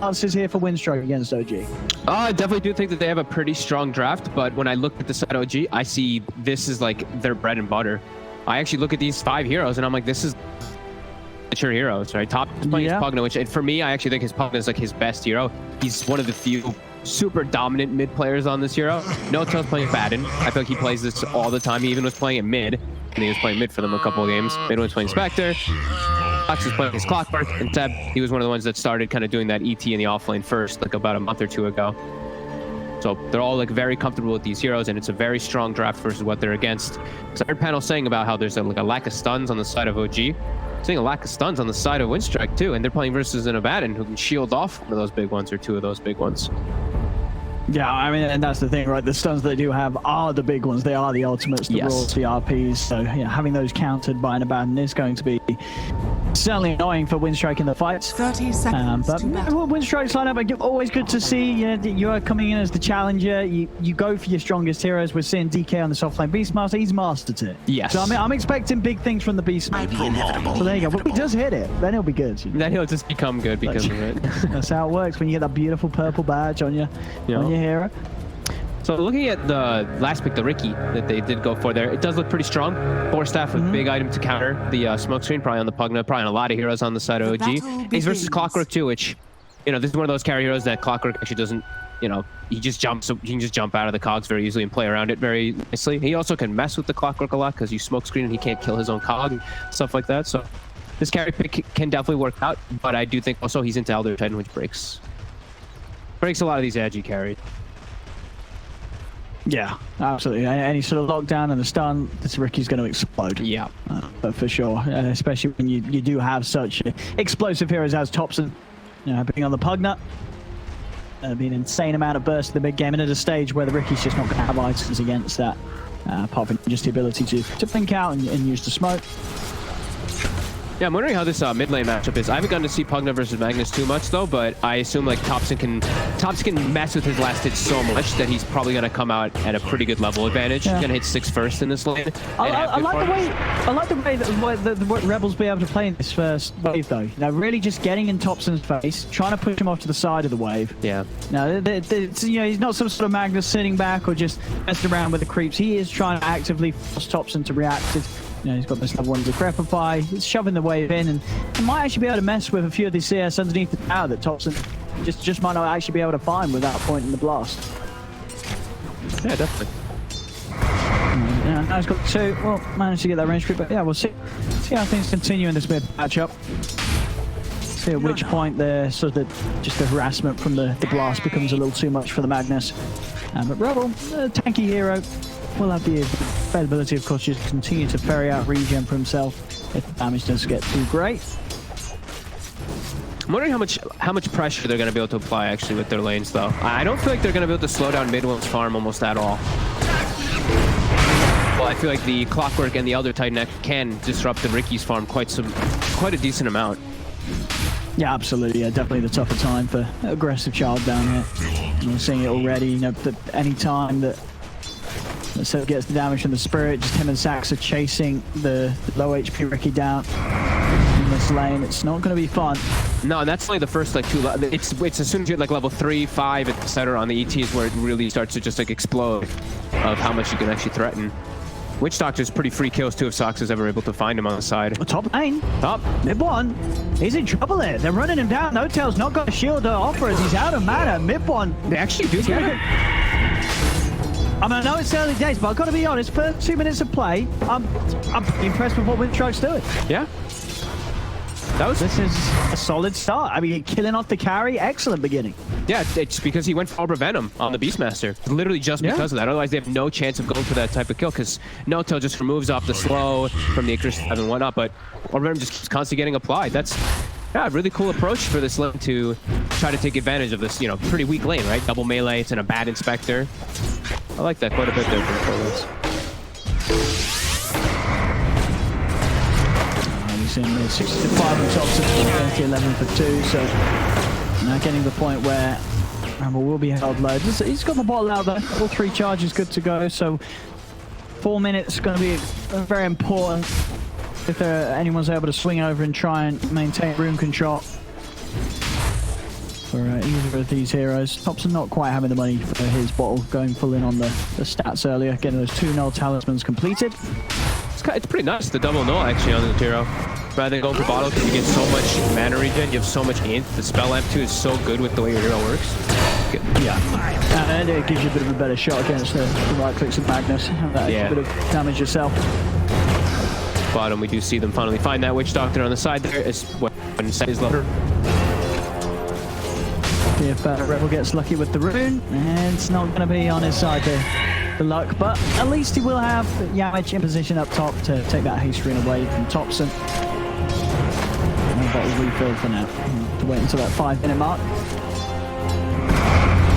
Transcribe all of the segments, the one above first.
chances here for Winstrike against OG? I definitely do think that they have a pretty strong draft, but when I look at the side OG, I see this is like their bread and butter. I actually look at these 5 heroes and I'm like, this is mature heroes, right? Top is playing his Pugna, which for me, I actually think his Pugna is like his best hero. He's one of the few super dominant mid players on this hero. No-Tail's playing Baden. I feel like he plays this all the time. He even was playing it mid, and he was playing mid for them a couple of games. Mid was playing Spectre. Fox was playing his Clockwork, and Ceb, he was one of the ones that started kind of doing that ET in the offlane first, like about a month or 2 ago. So they're all like very comfortable with these heroes, and it's a very strong draft versus what they're against. So I heard panel saying about how there's like a lack of stuns on the side of OG. Seeing a lack of stuns on the side of Winstrike too, and they're playing versus an Abaddon who can shield off one of those big ones or 2 of those big ones. Yeah, I mean, and that's the thing, right? The stuns they do have are the big ones. They are the ultimates, the raws, the RPs. So, yeah, having those countered by an Abaddon is going to be certainly annoying for Winstrike in the fights. 30 seconds but Winstrike's lineup, always good to see. You are coming in as the challenger. You go for your strongest heroes. We're seeing DK on the soft lane. Beastmaster, he's mastered it. Yes. So, I mean, I'm expecting big things from the Beastmaster. So, there you go. When he does hit it, then he'll be good. Then he'll just become good because of it. That's how it works when you get that beautiful purple badge on your hero. So looking at the last pick, the Riki that they did go for there, it does look pretty strong. 4 staff with big item to counter the smoke screen, probably on the Pugna, probably on a lot of heroes on the side of OG. He's versus Clockwork too, which, this is one of those carry heroes that Clockwork actually doesn't, he just jumps, so he can just jump out of the cogs very easily and play around it very nicely. He also can mess with the Clockwork a lot because you smoke screen and he can't kill his own cog and stuff like that. So this carry pick can definitely work out, but I do think also he's into Elder Titan, which breaks a lot of these edgy carries. Yeah, absolutely. Any sort of lockdown and the stun, this Riki's going to explode. Yeah, but for sure, especially when you do have such explosive heroes as Thompson, being on the Pugna. There'll be an insane amount of burst in the mid game, and at a stage where the Riki's just not going to have items against that, apart from just the ability to blink out and use the smoke. Yeah, I'm wondering how this mid lane matchup is. I haven't gotten to see Pugna versus Magnus too much though, but I assume like Thompson can mess with his last hit so much that he's probably going to come out at a pretty good level advantage. He's going to hit 6 first in this lane. I like the way that Rebels be able to play in this first wave though. Really just getting in Thompson's face, trying to push him off to the side of the wave. Yeah. Now, he's not some sort of Magnus sitting back or just messing around with the creeps. He is trying to actively force Thompson to react. He's got this level 1 Decrepify. He's shoving the wave in, and he might actually be able to mess with a few of these CS underneath the tower that Thompson just might not actually be able to find without pointing the blast. Yeah, definitely. Yeah, now he's got 2. Well, managed to get that range creep, but yeah, we'll see how things continue in this mid matchup. See at which point the just the harassment from the blast becomes a little too much for the Magnus. But Rebel, a tanky hero, will have the availability, of course, just continue to ferry out regen for himself if the damage doesn't get too great. I'm wondering how much pressure they're going to be able to apply actually with their lanes though. I don't feel like they're going to be able to slow down mid one's farm almost at all. Well, I feel like the Clockwork and the Elder Titan can disrupt the Riki's farm quite a decent amount. Yeah, absolutely. Yeah, definitely the tougher time for aggressive child down here. We're seeing it already. That any time that Ceb gets the damage from the spirit, just him and Sax are chasing the low HP Riki down in this lane. It's not going to be fun. No, and that's only the first 2 it's as soon as you get level 3, 5, etc. on the ETs where it really starts to just explode of how much you can actually threaten. Witch Doctor's pretty free kills too if Sox is ever able to find him on the side. Top lane. Top. Mid 1. He's in trouble there. They're running him down. No-Tail's not got a shield to offer as he's out of mana. Mid 1. They actually do get it. I mean, I know it's early days, but I've got to be honest, first 2 minutes of play, I'm impressed with what Winstrike's doing. Yeah. This is a solid start. I mean, killing off the carry, excellent beginning. Yeah, it's because he went for Arbor Venom on the Beastmaster. Literally just because of that. Otherwise, they have no chance of going for that type of kill because No-Tail just removes off the slow from the Icarus and whatnot, but Arbor Venom just keeps constantly getting applied. That's a really cool approach for this lane to try to take advantage of this, pretty weak lane, right? Double melee, it's in a bad Inspector. I like that quite a bit there for the Forwards. He's in 65 on Thompson, 11 for 2, so now getting to the point where Ramble will be held low. He's got the bottle out there, all 3 charges good to go, so 4 minutes going to be very important if anyone's able to swing over and try and maintain room control. for either of these heroes. Thompson not quite having the money for his bottle, going full in on the stats earlier, getting those 2 null talismans completed. It's pretty nice, the double null actually on this hero. Rather than going for bottle, because you get so much mana regen, you have so much int. The spell amp too is so good with the way your hero works. Good. Yeah, and it gives you a bit of a better shot against the right clicks of Magnus. Have that extra bit of damage yourself. Bottom, we do see them finally find that Witch Doctor on the side there. Is when set is lower. See if Rebel gets lucky with the rune, and it's not going to be on his side there. The luck, but at least he will have Yamich in position up top to take that haste rune away from Thompson. And bottle refilled for now. To wait until that 5-minute mark.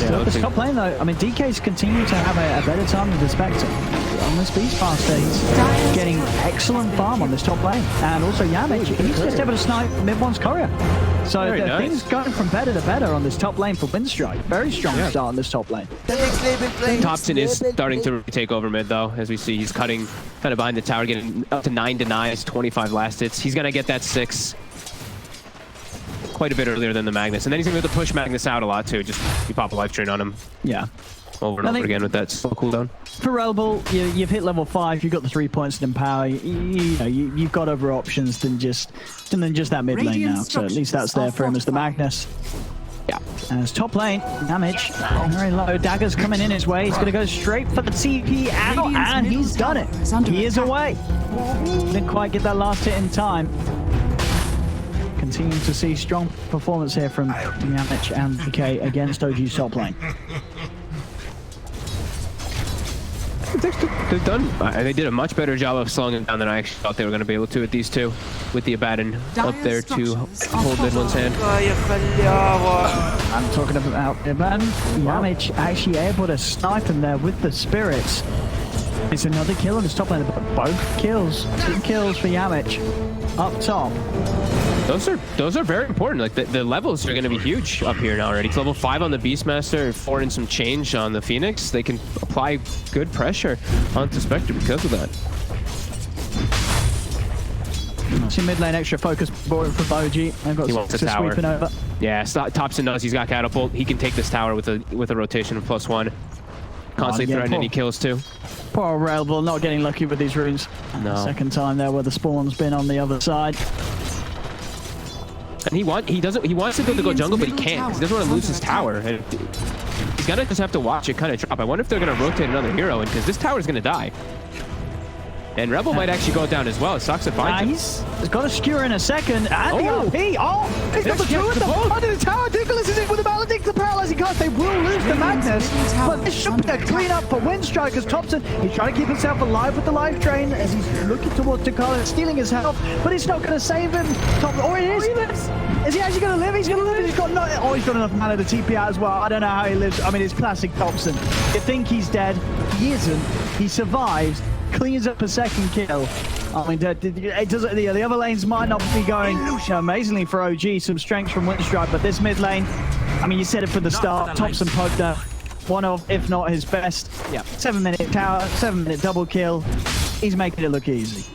Still at the top lane though, I mean DK's continue to have a better time with the Spectre. On this Beast Pass there, he's getting excellent farm on this top lane. And also Yamich, he's just able to snipe mid-one's courier. So things going from better to better on this top lane for Winstrike. Very strong start on this top lane. Thompson is starting to take over mid though, as we see he's cutting kind of behind the tower, getting up to 9 denies, 25 last hits. He's gonna get that 6 quite a bit earlier than the Magnus, and then he's gonna be able to push Magnus out a lot too. Just you pop a life drain on him. Yeah. Over and over again with that slow cooldown. For Rebel, you've hit level 5. You've got the 3 points in Empower. You've got other options than just that mid lane now. So at least that's there for him as the Magnus. Yeah. As top lane, damage very low. Daggers coming in his way. He's going to go straight for the TP out, and he's done it. He is away. Didn't quite get that last hit in time. Continuing to see strong performance here from Yamich and DK against OG's top lane. They've done. They did a much better job of slowing him down than I actually thought they were going to be able to with these two, with the Abaddon up there to hold mid-one's hand. I'm talking about Abaddon. Yamich actually able to snipe him there with the spirits. It's another kill on his top lane. Both kills, 2 kills for Yamich up top. Those are very important. Like the levels are going to be huge up here now already. It's level 5 on the Beastmaster, 4 and some change on the Phoenix. They can apply good pressure onto Spectre because of that. See mid lane extra focus board for OG. I've got he wants a tower. Sweeping over. Yeah, Thompson knows he's got catapult. He can take this tower with a rotation of +1. Constantly threatening any kills too. Poor Rebel not getting lucky with these runes. No. Second time there where the spawn's been on the other side. And he wants to be able to go jungle, but he can't because he doesn't want to lose his tower. And he's gonna just have to watch it kind of drop. I wonder if they're gonna rotate another hero in because this tower is gonna die. And Rebel might actually go down as well. It sucks to find him. He's got a skewer in a second. And the RP. Oh, he's got the two at the bottom of the tower. Nicholas is in with the Maledict, the paralyzing cast. They will lose the Magnus. But this should be a clean up for Winstrike as Thompson. He's trying to keep himself alive with the life drain as he's looking towards Takala, stealing his health. But it's not going to save him. Or it is. Is he actually going to live? He's going to live. He's got he's got enough mana to TP out as well. I don't know how he lives. I mean, it's classic Thompson. You think he's dead. He isn't. He survives. Cleans up a second kill. I mean, it doesn't. The other lanes might not be going amazingly for OG. Some strength from Winstrike, but this mid lane, I mean, you said it from the start. Thompson poked up one of, if not his best. Yeah, 7-minute tower, 7-minute double kill. He's making it look easy.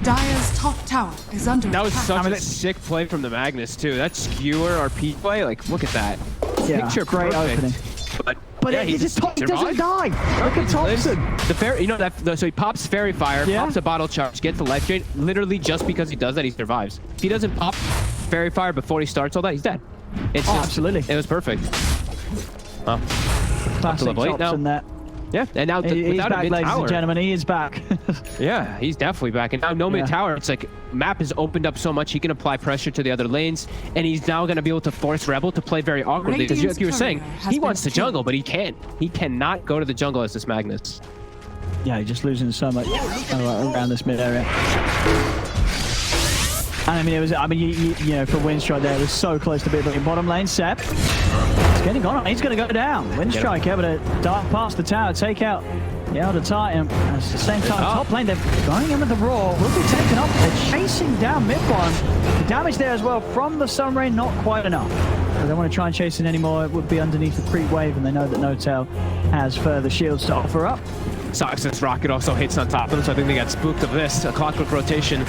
Dire's top tower is under attack. That was such a sick play from the Magnus too. That skewer RP play, like look at that. Yeah, picture great perfect. opening. But yeah, he doesn't die. Look at Thompson. The fairy, you know that. So he pops fairy fire, pops a bottle charge, gets the life drain. Literally, just because he does that, he survives. If he doesn't pop fairy fire before he starts all that, he's dead. It's just, absolutely. It was perfect. Well, classic Thompson there. Yeah, and now he's back, ladies and gentlemen. He is back. Yeah, he's definitely back. And now no mid tower. It's like map is opened up so much he can apply pressure to the other lanes, and he's now going to be able to force Rebel to play very awkwardly. Because like you were saying, he wants to jungle, but he can't. He cannot go to the jungle as this Magnus. Yeah, he's just losing so much around this mid area. And I mean, it was. I mean, you know, for Winstrike there, it was so close to being bottom lane. Ceb, he's getting on. He's going to go down. Winstrike able to dive past the tower, take out the Elder Titan. At the same time, top lane, they're going in with the Raw. Will be taken up. They're chasing down mid one. The damage there as well from the Sun Rain, not quite enough. They don't want to try and chase it anymore. It would be underneath the creep wave, and they know that No-Tail has further shields to offer up. Sox's rocket also hits on top of them, so I think they got spooked of this. A clockwork rotation.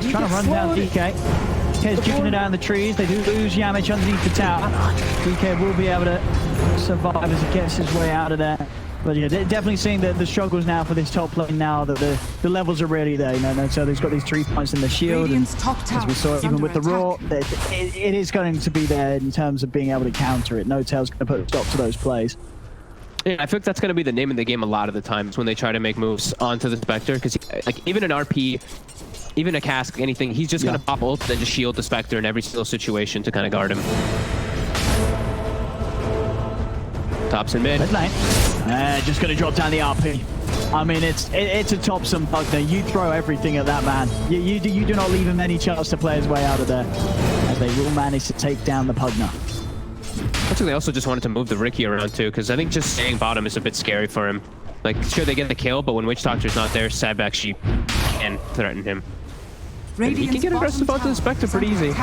He's trying to run down DK. DK's juking it down in the trees. They do lose Yamich underneath the tower. DK will be able to survive as he gets his way out of there. But yeah, they're definitely seeing the struggles now for this top lane now that the levels are really there. You know, so he's got these 3 points in the shield. And as we saw, even with the Raw, it is going to be there in terms of being able to counter it. No-Tail's going to put a stop to those plays. Yeah, I think that's going to be the name of the game a lot of the times when they try to make moves onto the Spectre. Because like even an RP, even a Cask, anything, he's just going to pop ult and then just shield the Spectre in every single situation to kind of guard him. Tops in mid. Just going to drop down the RP. I mean, it's a Thompson bug there. You throw everything at that man. You do not leave him any chance to play his way out of there. As they will manage to take down the Pugna. I think they also just wanted to move the Riki around too, because I think just staying bottom is a bit scary for him. Like, sure, they get the kill, but when Witch Doctor's not there, Ceb actually can threaten him. And he can get aggressive onto the Spectre pretty easy.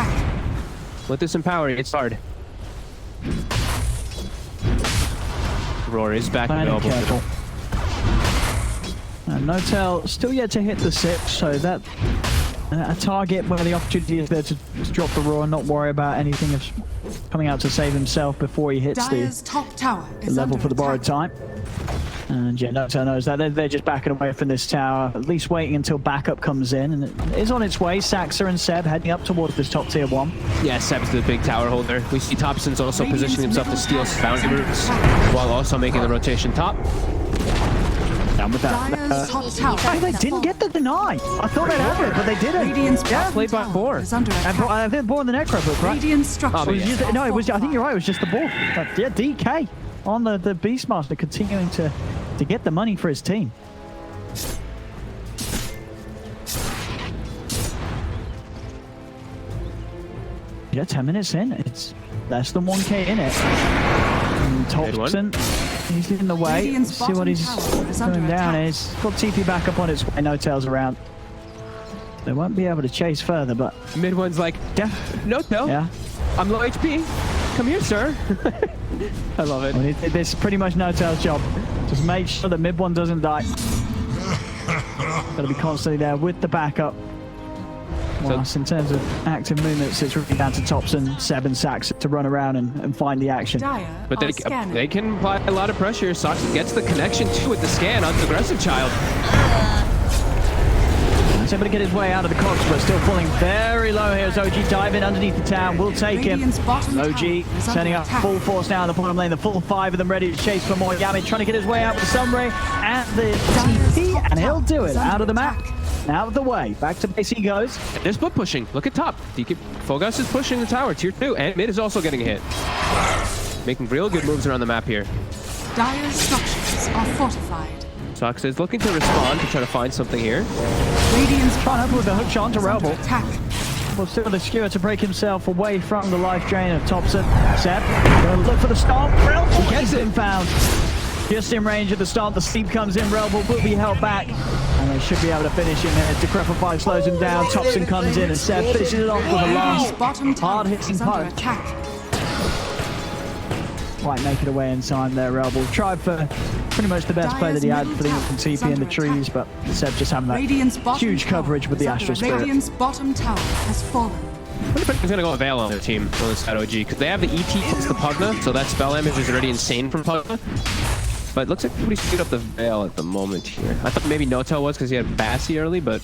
With this Empower, it's hard. Roar is back available. No-Tail still yet to hit the 6, so that a target where the opportunity is there to drop the Roar and not worry about anything of coming out to save himself before he hits the level for the borrowed time. And yeah, No-Tail knows that. They're just backing away from this tower, at least waiting until backup comes in. And it is on its way. Saxa and Ceb heading up towards this top tier 1. Yeah, Seb's the big tower holder. We see Thompson's also positioning himself to steal boundary routes while also making the rotation top. Down with that. They didn't get the deny. I thought they'd have it, but they didn't. Yeah, played by 4. I think Ball in the Necro book, right? No, it was. I think you're right. It was just the Ball. But yeah, DK on the Beastmaster continuing to get the money for his team. Yeah, 10 minutes in. It's less than 1k in it. And Thompson, he's in the way. Let's see what he's coming down. He's got TP back up on its way. No-Tail's around. They won't be able to chase further, but mid one's like, No-Tail. Yeah. I'm low HP. Come here, sir. I love it. I mean, this is pretty much No-Tail's job. Just make sure that mid one doesn't die. Got to be constantly there with the backup. Whilst in terms of active movements, it's really down to Thompson, Ceb and Sax to run around and find the action. But they can apply a lot of pressure. Sax gets the connection too with the scan on the aggressive child. He's able to get his way out of the cogs, but still falling very low here as OG diving underneath the town. Will take him. OG sending up full force now in the bottom lane. The full 5 of them ready to chase for more. Yami trying to get his way out with the Sunray and the TP, and he'll do it out of the map. Out of the way. Back to base he goes. There's split pushing. Look at top. Fogas is pushing the tower. Tier 2. And mid is also getting hit. Making real good moves around the map here. Dire structures are fortified. Sox is looking to respond to try to find something here. Radiant's trying up with a hook shot to Rebel. Well, still the skewer to break himself away from the life drain of Thompson. Ceb going to look for the stomp. Rebel gets it and found. Just in range at the start, the sleep comes in. Rebel will be held back. And they should be able to finish him here. Decrepify slows him down. Thompson comes in and Ceb finishes it off with a last hard-hitting punch. Quite make it away in time there, Rebel. Tried for pretty much the best play that he had for the TP in the trees, but Ceb just having that huge coverage with the Astral Spirit. Radiant's bottom tower has fallen. I wonder if it's going to go with Veil on their team on this OG, because they have the ET plus the Pugna, so that spell damage is already insane from Pugna. But it looks like we screwed up the Veil at the moment here. I thought maybe No-Tail was because he had Bassy early, but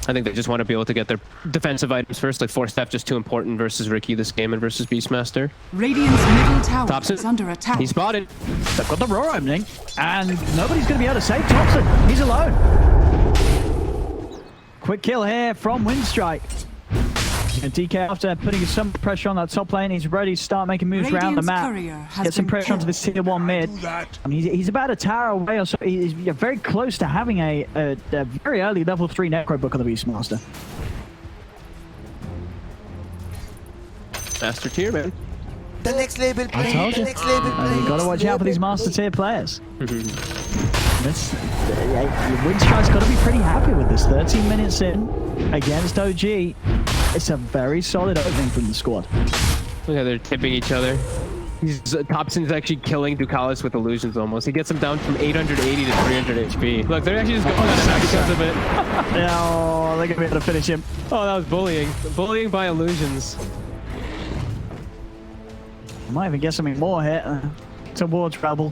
I think they just want to be able to get their defensive items first. Like Force Theft just too important versus Riki this game and versus Beastmaster. Radiant's middle tower is under attack. He's spotted. They've got the Roar opening, and nobody's going to be able to save Thompson. He's alone. Quick kill here from Winstrike. And DK, after putting some pressure on that top lane, he's ready to start making moves around the map. Get some pressure onto this tier 1 mid. I mean, he's about a tower away, or so he's very close to having a very early level 3 Necro book on the Beastmaster. Master tier, man. The next label play. I told you. The next label play. You gotta watch out for these master tier players. Winstrike's got to be pretty happy with this. 13 minutes in against OG. It's a very solid opening from the squad. Look how they're tipping each other. Thompson's actually killing Ducalis with illusions almost. He gets him down from 880 to 300 HP. Look, they're actually just going on that because of it. Yeah, oh, they're going to be able to finish him. Oh, that was bullying. Bullying by illusions. I might even get something more here towards Rebel.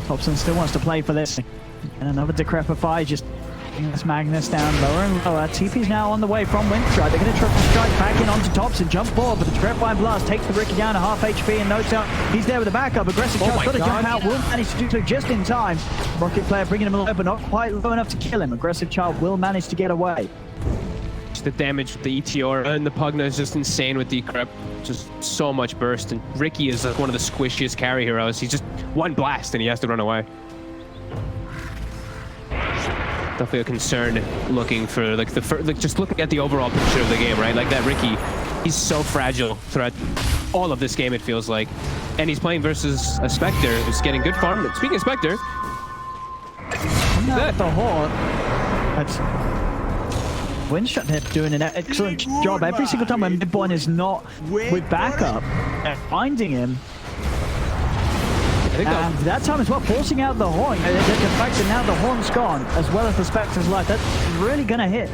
Thompson still wants to play for this. And another Decrepify just bringing this Magnus down lower and lower. TP's now on the way from Winstrike. They're going to try to strike back in onto Thompson. Jump forward, but the Decrepify Blast takes the Riki down to half HP and notes out. He's there with the backup. Aggressive Charles got to jump out. Will manage to do so just in time. Rocket Player bringing him low, but not quite low enough to kill him. Aggressive Child will manage to get away. The damage with the ETR and the Pugna is just insane with Decrep. Just so much burst, and Riki is like one of the squishiest carry heroes. He's just one blast and he has to run away. Definitely a concern looking for like just looking at the overall picture of the game, right? Like that Riki, he's so fragile throughout all of this game, it feels like. And he's playing versus a Spectre who's getting good farm. Speaking of Spectre, that the Horde. That's Winstrike doing an excellent job every single time when Midborn is not with backup and finding him. And that time as well, forcing out the Horn. The fact that now the Horn's gone, as well as the Spectre's life, that's really going to hit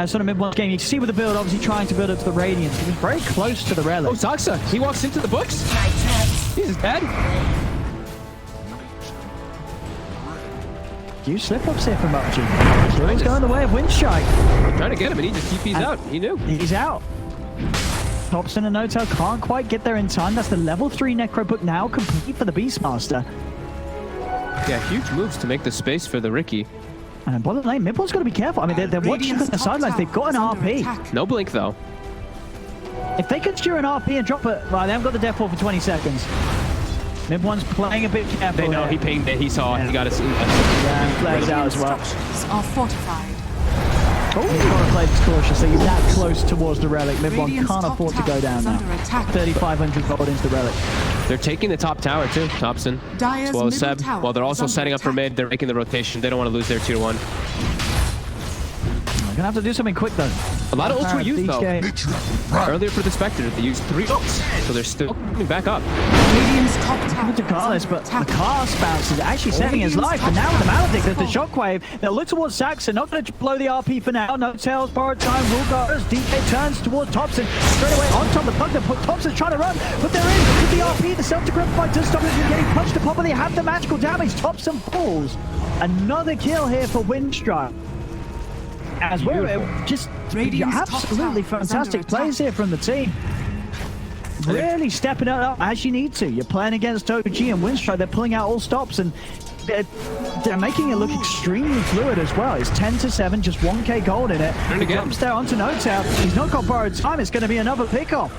sort of Midborn's game. You can see with the build, obviously trying to build up to the Radiance. He was very close to the Relic. Oh, Zaxa, he walks into the books. He's dead. Huge slip-ups here from Mochi. He's going the way of Winstrike. Trying to get him, and he just TP's out. He knew. He's out. Thompson and Notel can't quite get there in time. That's the level 3 Necro Book now complete for the Beastmaster. Yeah, huge moves to make the space for the Riki. And bottom lane, Midborn's got to be careful. I mean, they're watching from the sidelines. They've got an RP. No blink, though. If they could steer an RP and drop it, well, they haven't got the death wall for 20 seconds. Midborn's playing a bit careful. They know he pinged it. He saw it. He got it. Yeah, flags out as well. Are fortified. Oh, he's got to play this cautiously. He's that close towards the Relic. Midborn can't afford to go down now. 3,500 gold into the Relic. They're taking the top tower too, Thompson. As well as Ceb. While they're also setting up for mid, they're making the rotation. They don't want to lose their tier 1. They're going to have to do something quick though. A lot of ults were used though. Earlier for the Spectre, they used 3 ults. So they're still coming back up. Radiant's top tower To Carlos, but the cast bounce is actually saving his life. And now with the Maledict, there's the shockwave. They'll look towards Saxon, not going to blow the RP for now. No tails, borrowed time, will go as DK turns towards Thompson. Straight away on top of the Pugna. Thompson's trying to run, but they're in with the RP. The self-decrepify does stop him from getting punched to pop, but they have the magical damage. Thompson falls. Another kill here for Winstrike. As we're just absolutely fantastic plays here from the team. Really stepping it up as you need to. You're playing against OG and Winstrike. They're pulling out all stops and they're making it look extremely fluid as well. It's 10-7, just 1k gold in it. He jumps there onto Notel. He's not got borrowed time. It's going to be another pick-off.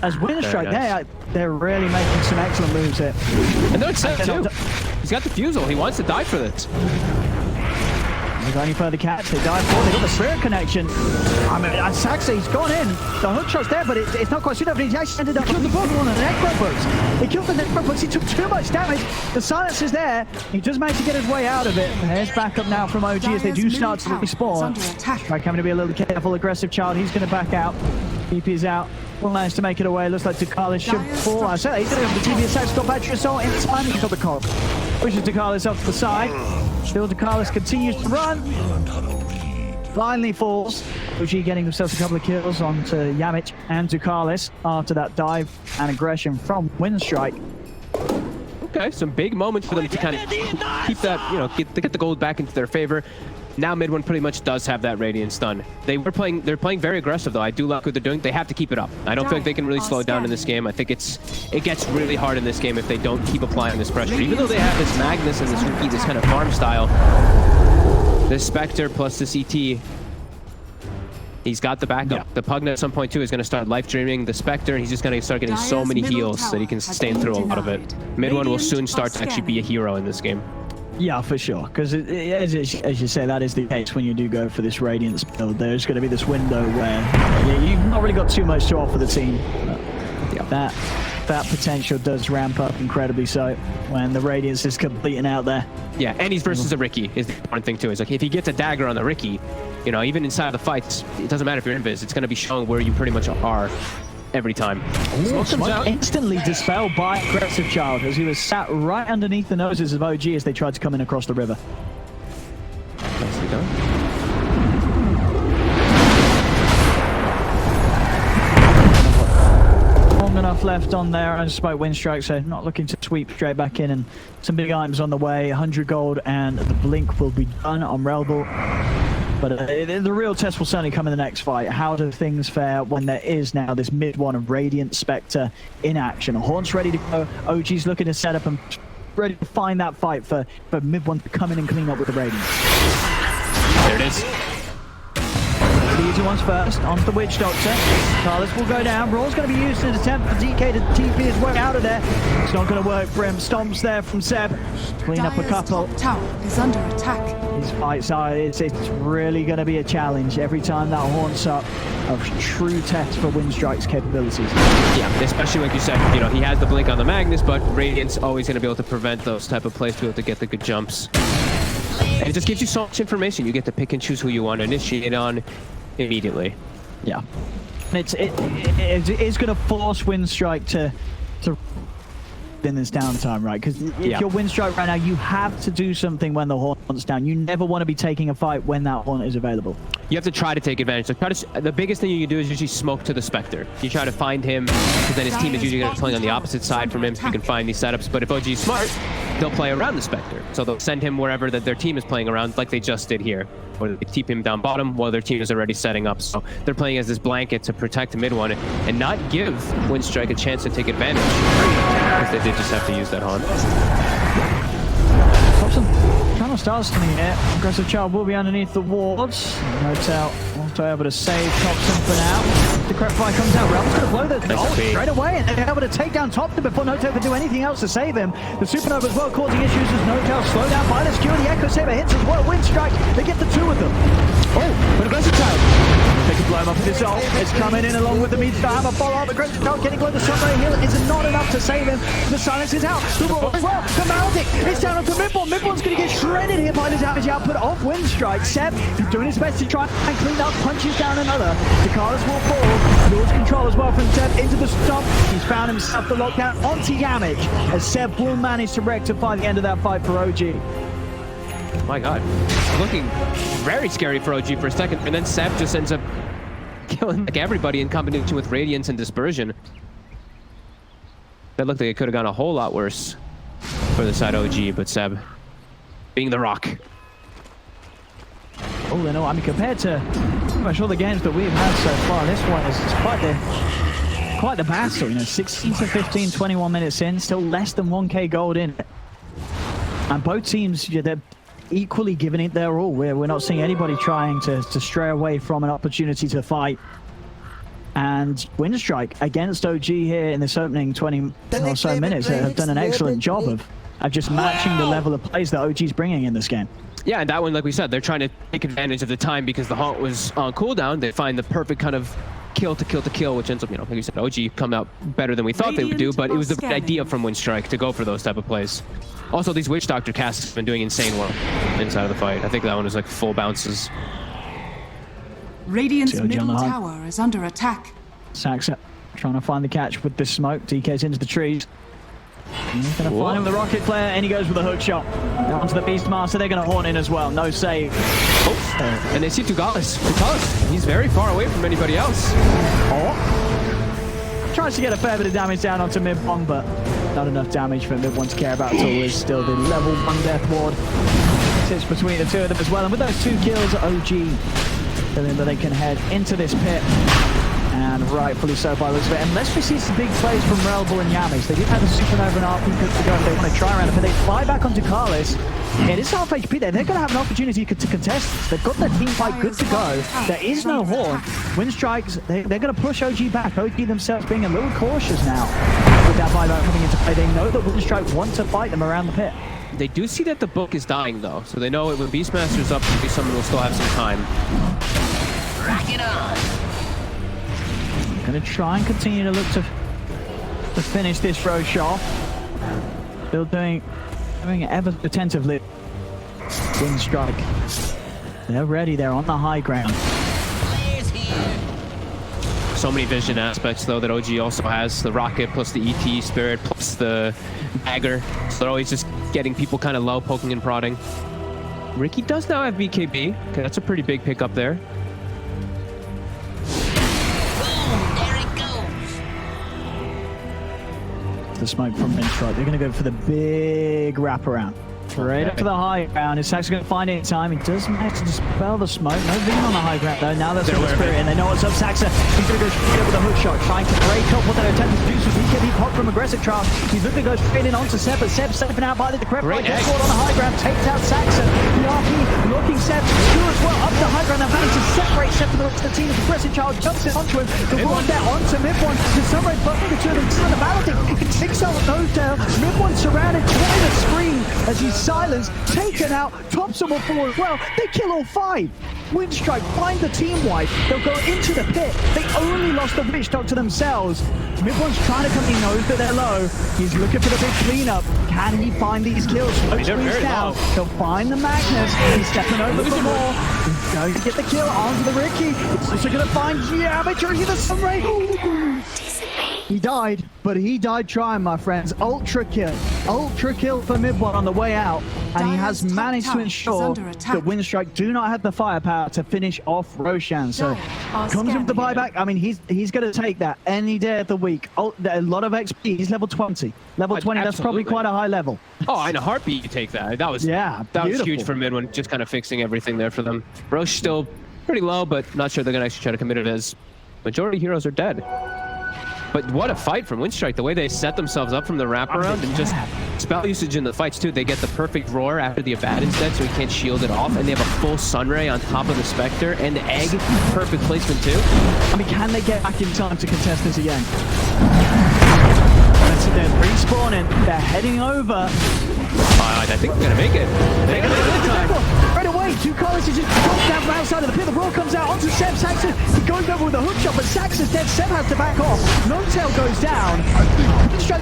As Winstrike, they're really making some excellent moves here. And Notel too. He's got the Fusel. He wants to die for this. They got any further cats, they dive forward, they got the spirit connection. I mean, and Saxa, he's gone in. The hook shot's there, but it's not quite soon enough. He actually ended up killing the book on the Necro Books. He killed the Necro Books, he took too much damage. The silence is there. He just managed to get his way out of it. Here's back up now from OG as they do start to respawn. Right, having to be a little careful, aggressive Child. He's going to back out. BP's out. Will manage to make it away. Looks like Ducalis should fall. I said he's going to have the TV attack, stop battery assault in time. He's got the cog. Pushes Ducalis up to the side. Still Ducalis continues to run. Finally falls. OG getting themselves a couple of kills onto Yamich and Ducalis after that dive and aggression from Winstrike. Okay, some big moments for them to kind of keep that, you know, get the gold back into their favor. Now mid one pretty much does have that Radiance stun. They're playing very aggressive though. I do like what they're doing. They have to keep it up. I don't feel like they can really slow it down in this game. I think it gets really hard in this game if they don't keep applying this pressure. Even though they have this Magnus and this Riki, this kind of farm style, this Spectre plus this ET, he's got the backup. Yeah. The Pugna at some point too is going to start life dreaming the Spectre, and he's just going to start getting so many heals that he can sustain through a lot of it. Mid one will soon start to actually be a hero in this game. Yeah, for sure. Because as you say, that is the case when you do go for this Radiance build. There's going to be this window where you've not really got too much to offer the team. That potential does ramp up incredibly so when the Radiance is completing out there. Yeah, and he's versus a Riki is the important thing too. Is like if he gets a dagger on the Riki, you know, even inside the fights, it doesn't matter if you're invis. It's going to be showing where you pretty much are. every time. Ooh, smoke instantly dispelled by Aggressive Child as he was sat right underneath the noses of OG as they tried to come in across the river. Nicely done. Long enough left on there. I just spoke Winstrike, so not looking to sweep straight back in. And some big items on the way. 100 gold and the blink will be done on Relbel. But the real test will certainly come in the next fight. How do things fare when there is now this mid one of Radiant Spectre in action? Haunt's ready to go. OG's looking to set up and ready to find that fight for mid one to come in and clean up with the Radiant. There it is. The easy ones first, onto the Witch Doctor. Carlos will go down. Raw's going to be used in an attempt for DK to TP his way out of there. It's not going to work for him. Stomps there from Ceb. Clean up a couple. Top tower is under attack. His fight side, it's really going to be a challenge every time that Haunt's up. A true test for Winstrike's capabilities. Yeah, especially like you said, you know, he has the blink on the Magnus, but Radiant's always going to be able to prevent those type of plays, to be able to get the good jumps. And it just gives you so much information. You get to pick and choose who you want to initiate on immediately. Yeah, it is going to force Winstrike to in this downtime, right? Because if you're Winstrike right now, you have to do something when the Haunt's down. You never want to be taking a fight when that Haunt is available. You have to try to take advantage. So the biggest thing you can do is usually smoke to the Spectre. You try to find him, because then his team is usually going to be playing on the opposite side from him, so you can find these setups. But if OG is smart, they'll play around the Spectre. So they'll send him wherever that their team is playing around, like they just did here. Or they keep him down bottom while their team is already setting up. So they're playing as this blanket to protect mid one and not give Winstrike a chance to take advantage. Because they did just have to use that Haunt. Thompson, Channel Stars coming in. Aggressive Child will be underneath the wards. No doubt, also able to save Thompson for now. The correct fire comes out. Realm's going to blow the ult straight away, and they're able to take down Thompson before Noto can do anything else to save him. The Supernova as well causing issues as Noto slowed down by the skew. The Echo Saber hits as well. Winstrike, they get the two of them. Oh, but Aggressive Child. They can blow him up with this ult. It's coming in along with the Meteor Hammer follow-up. Aggressive Child getting close to Sunray Hill is not enough to save him. The silence is out. The roar as well. The Maldic is down onto Midborn. Midborn's going to get shredded here by the damage output of Winstrike. Ceb doing his best to try and clean up, punches down another. The Carlos will fall. Lures control as well from Ceb into the stomp. He's found himself the lockdown onto damage as Ceb will manage to rectify the end of that fight for OG. My God, looking very scary for OG for a second, and then Ceb just ends up killing like everybody in combination with Radiance and Dispersion. That looked like it could have gone a whole lot worse for the side OG, but Ceb being the rock. Oh, no, I mean, compared to pretty much all the games that we've had so far, this one is quite the battle. You know, 16 to 15, 21 minutes in, still less than 1k gold in it. And both teams, they're equally giving it their all. We're not seeing anybody trying to stray away from an opportunity to fight. And Winstrike against OG here in this opening 20 or so minutes have done an excellent job of just matching the level of plays that OG's bringing in this game. Yeah, and that one, like we said, they're trying to take advantage of the time because the Haunt was on cooldown. They find the perfect kind of kill to kill to kill, which ends up, you know, like you said, OG come out better than we thought they would do, but it was the good idea from Winstrike to go for those type of plays. Also, these Witch Doctor casts have been doing insane work inside of the fight. I think that one was like full bounces. Radiant's middle tower is under attack. Saxa trying to find the catch with this smoke. DK's into the trees. He's going to find him with the rocket flare, and he goes with a hook shot. Onto the Beastmaster, they're going to Haunt in as well. No save. Oh, and they see Tugalis. He's very far away from anybody else. Oh. Tries to get a fair bit of damage down onto Mid-Bong, but not enough damage for Mid-One to care about at all. Is still the level 1 death ward. Sits between the two of them as well. And with those 2 kills, OG feeling that they can head into this pit. And rightfully so by the looks of it. Unless we see some big plays from Relbel and Yamis. They do have a Supernova and RP good to go if they want to try around it, but they fly back onto Carlos. It is half HP there. They're going to have an opportunity to contest. They've got their team fight good to go. There is no Haunt. Winstrikes, they're going to push OG back. OG themselves being a little cautious now with that buyback coming into play. They know that Winstrike want to fight them around the pit. They do see that the book is dying though, so they know when Beastmaster's up, maybe someone will still have some time. Rock it on. Going to try and continue to look to finish this Roche off. Still doing ever attentively. Winstrike. They're ready. They're on the high ground. so many vision aspects though that OG also has. The rocket plus the ET spirit plus the dagger. So they're always just getting people kind of low, poking and prodding. Riki does now have BKB. Okay, that's a pretty big pickup there. Boom, there it goes. The smoke from Winstrike. They're going to go for the big wraparound. Straight up to the high ground. Is Sax going to find it in time? He does manage to dispel the smoke. No vision on the high ground though. Now that's the spirit and they know what's up. Saxa, he's going to go straight up with a hook shot, trying to break up what they're attempting to do. So BKB pop from aggressive trial. He's looking to go straight in onto Ceb, but Ceb stepping out by the decrepit. Gets caught on the high ground, takes out Saxa. The RP looking Ceb through as well up the high ground. They're managing to separate Ceb from the rest of the team. The aggressive child jumps in onto him. The one there onto mid-one. The sunrise bumping the two of them. Still in the battle thing. He can take some of those down. Mid-one surrounded by the screen as he's silenced. Taken out, tops them all four as well. They kill all five. Winstrike find the team wipe. They'll go into the pit. They only lost the witch doctor themselves. Mid-one's trying to come. He knows that they're low. He's looking for the big cleanup. Can he find these kills? Smoke screens down. He'll find the Magnus. He's stepping over for more. He's going to get the kill onto the Riki. He's also going to find during the sunray. He died, but he died trying, my friends. Ultra kill for mid-one on the way out. And he has managed to ensure that Winstrike do not have the firepower to finish off Roshan. So comes with the buyback. I mean, he's going to take that any day of the week. A lot of XP. He's level 20. Level 20, that's probably quite a high level. Oh, in a heartbeat you take that. That was huge for mid one, just kind of fixing everything there for them. Roche still pretty low, but not sure they're going to actually try to commit it as majority heroes are dead. But what a fight from Winstrike, the way they set themselves up from the wraparound and just spell usage in the fights too. They get the perfect roar after the Abad instead, so he can't shield it off, and they have a full Sunray on top of the Spectre and the Egg. Perfect placement too. I mean, can they get back in time to contest this again? They're respawning, they're heading over. I think they're gonna make it. They're gonna make it this time. Right away, two colleges just drop down from outside of the pit. The roar comes out onto Ceb. Saxon, he goes over with a hook shot, but Saxon's dead. Ceb has to back off. No tail goes down.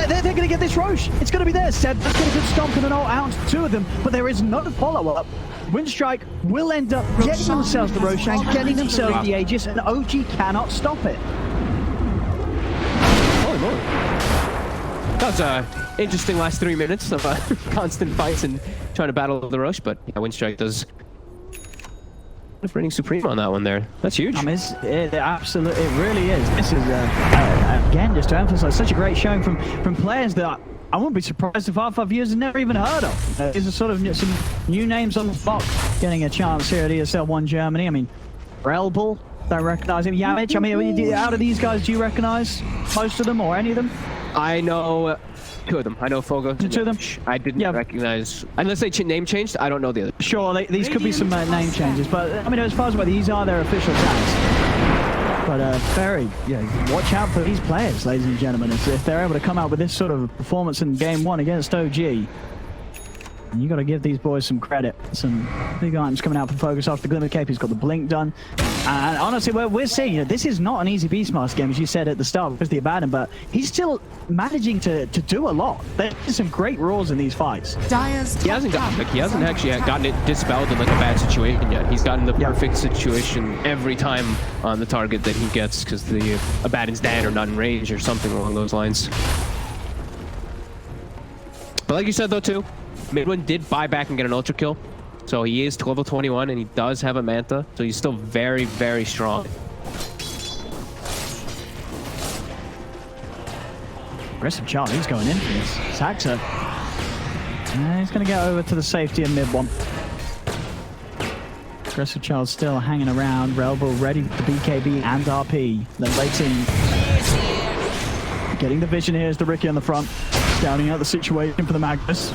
They're going to get this Roche. It's going to be there. Ceb just get a good stomp and an ult out to two of them, but there is no follow-up. Winstrike will end up getting themselves the Roshan, getting themselves the Aegis, and OG cannot stop it. Holy moly. That was an interesting last 3 minutes of constant fights and trying to battle the Roche, but yeah, Winstrike does reigning supreme on that one there. That's huge. I mean, it really is. This is, again, just to emphasize, such a great showing from players that I wouldn't be surprised if our 5 years have never even heard of. There's a sort of some new names on the block getting a chance here at ESL One Germany. I mean, Relbal, don't recognize him. Yamich, I mean, out of these guys, do you recognize most of them or any of them? I know two of them. I know Fogo. Two of them? I didn't recognize, unless they name changed, I don't know the other. Sure, these could be some name changes, but I mean, as far as what these are, their official tags. But watch out for these players, ladies and gentlemen. If they're able to come out with this sort of performance in game one against OG, and you got to give these boys some credit. Some big items coming out for Focus after the Glimmer Cape. He's got the Blink done. And honestly, we're seeing, this is not an easy Beastmaster game, as you said at the start, because the Abaddon, but he's still managing to do a lot. There's some great roars in these fights. He hasn't actually gotten it dispelled in like a bad situation yet. He's gotten the perfect situation every time on the target that he gets, because the Abaddon's dead or not in range or something along those lines. But like you said though too, Midwin did buy back and get an ultra kill. So he is level 21 and he does have a Manta. So he's still very, very strong. Aggressive Charlie, he's going in for this. Saxa. He's going to get over to the safety of mid one. Aggressive Child still hanging around. Relbo ready for the BKB and RP. Then waiting. Getting the vision here is the Riki on the front. Scouting out the situation for the Magnus.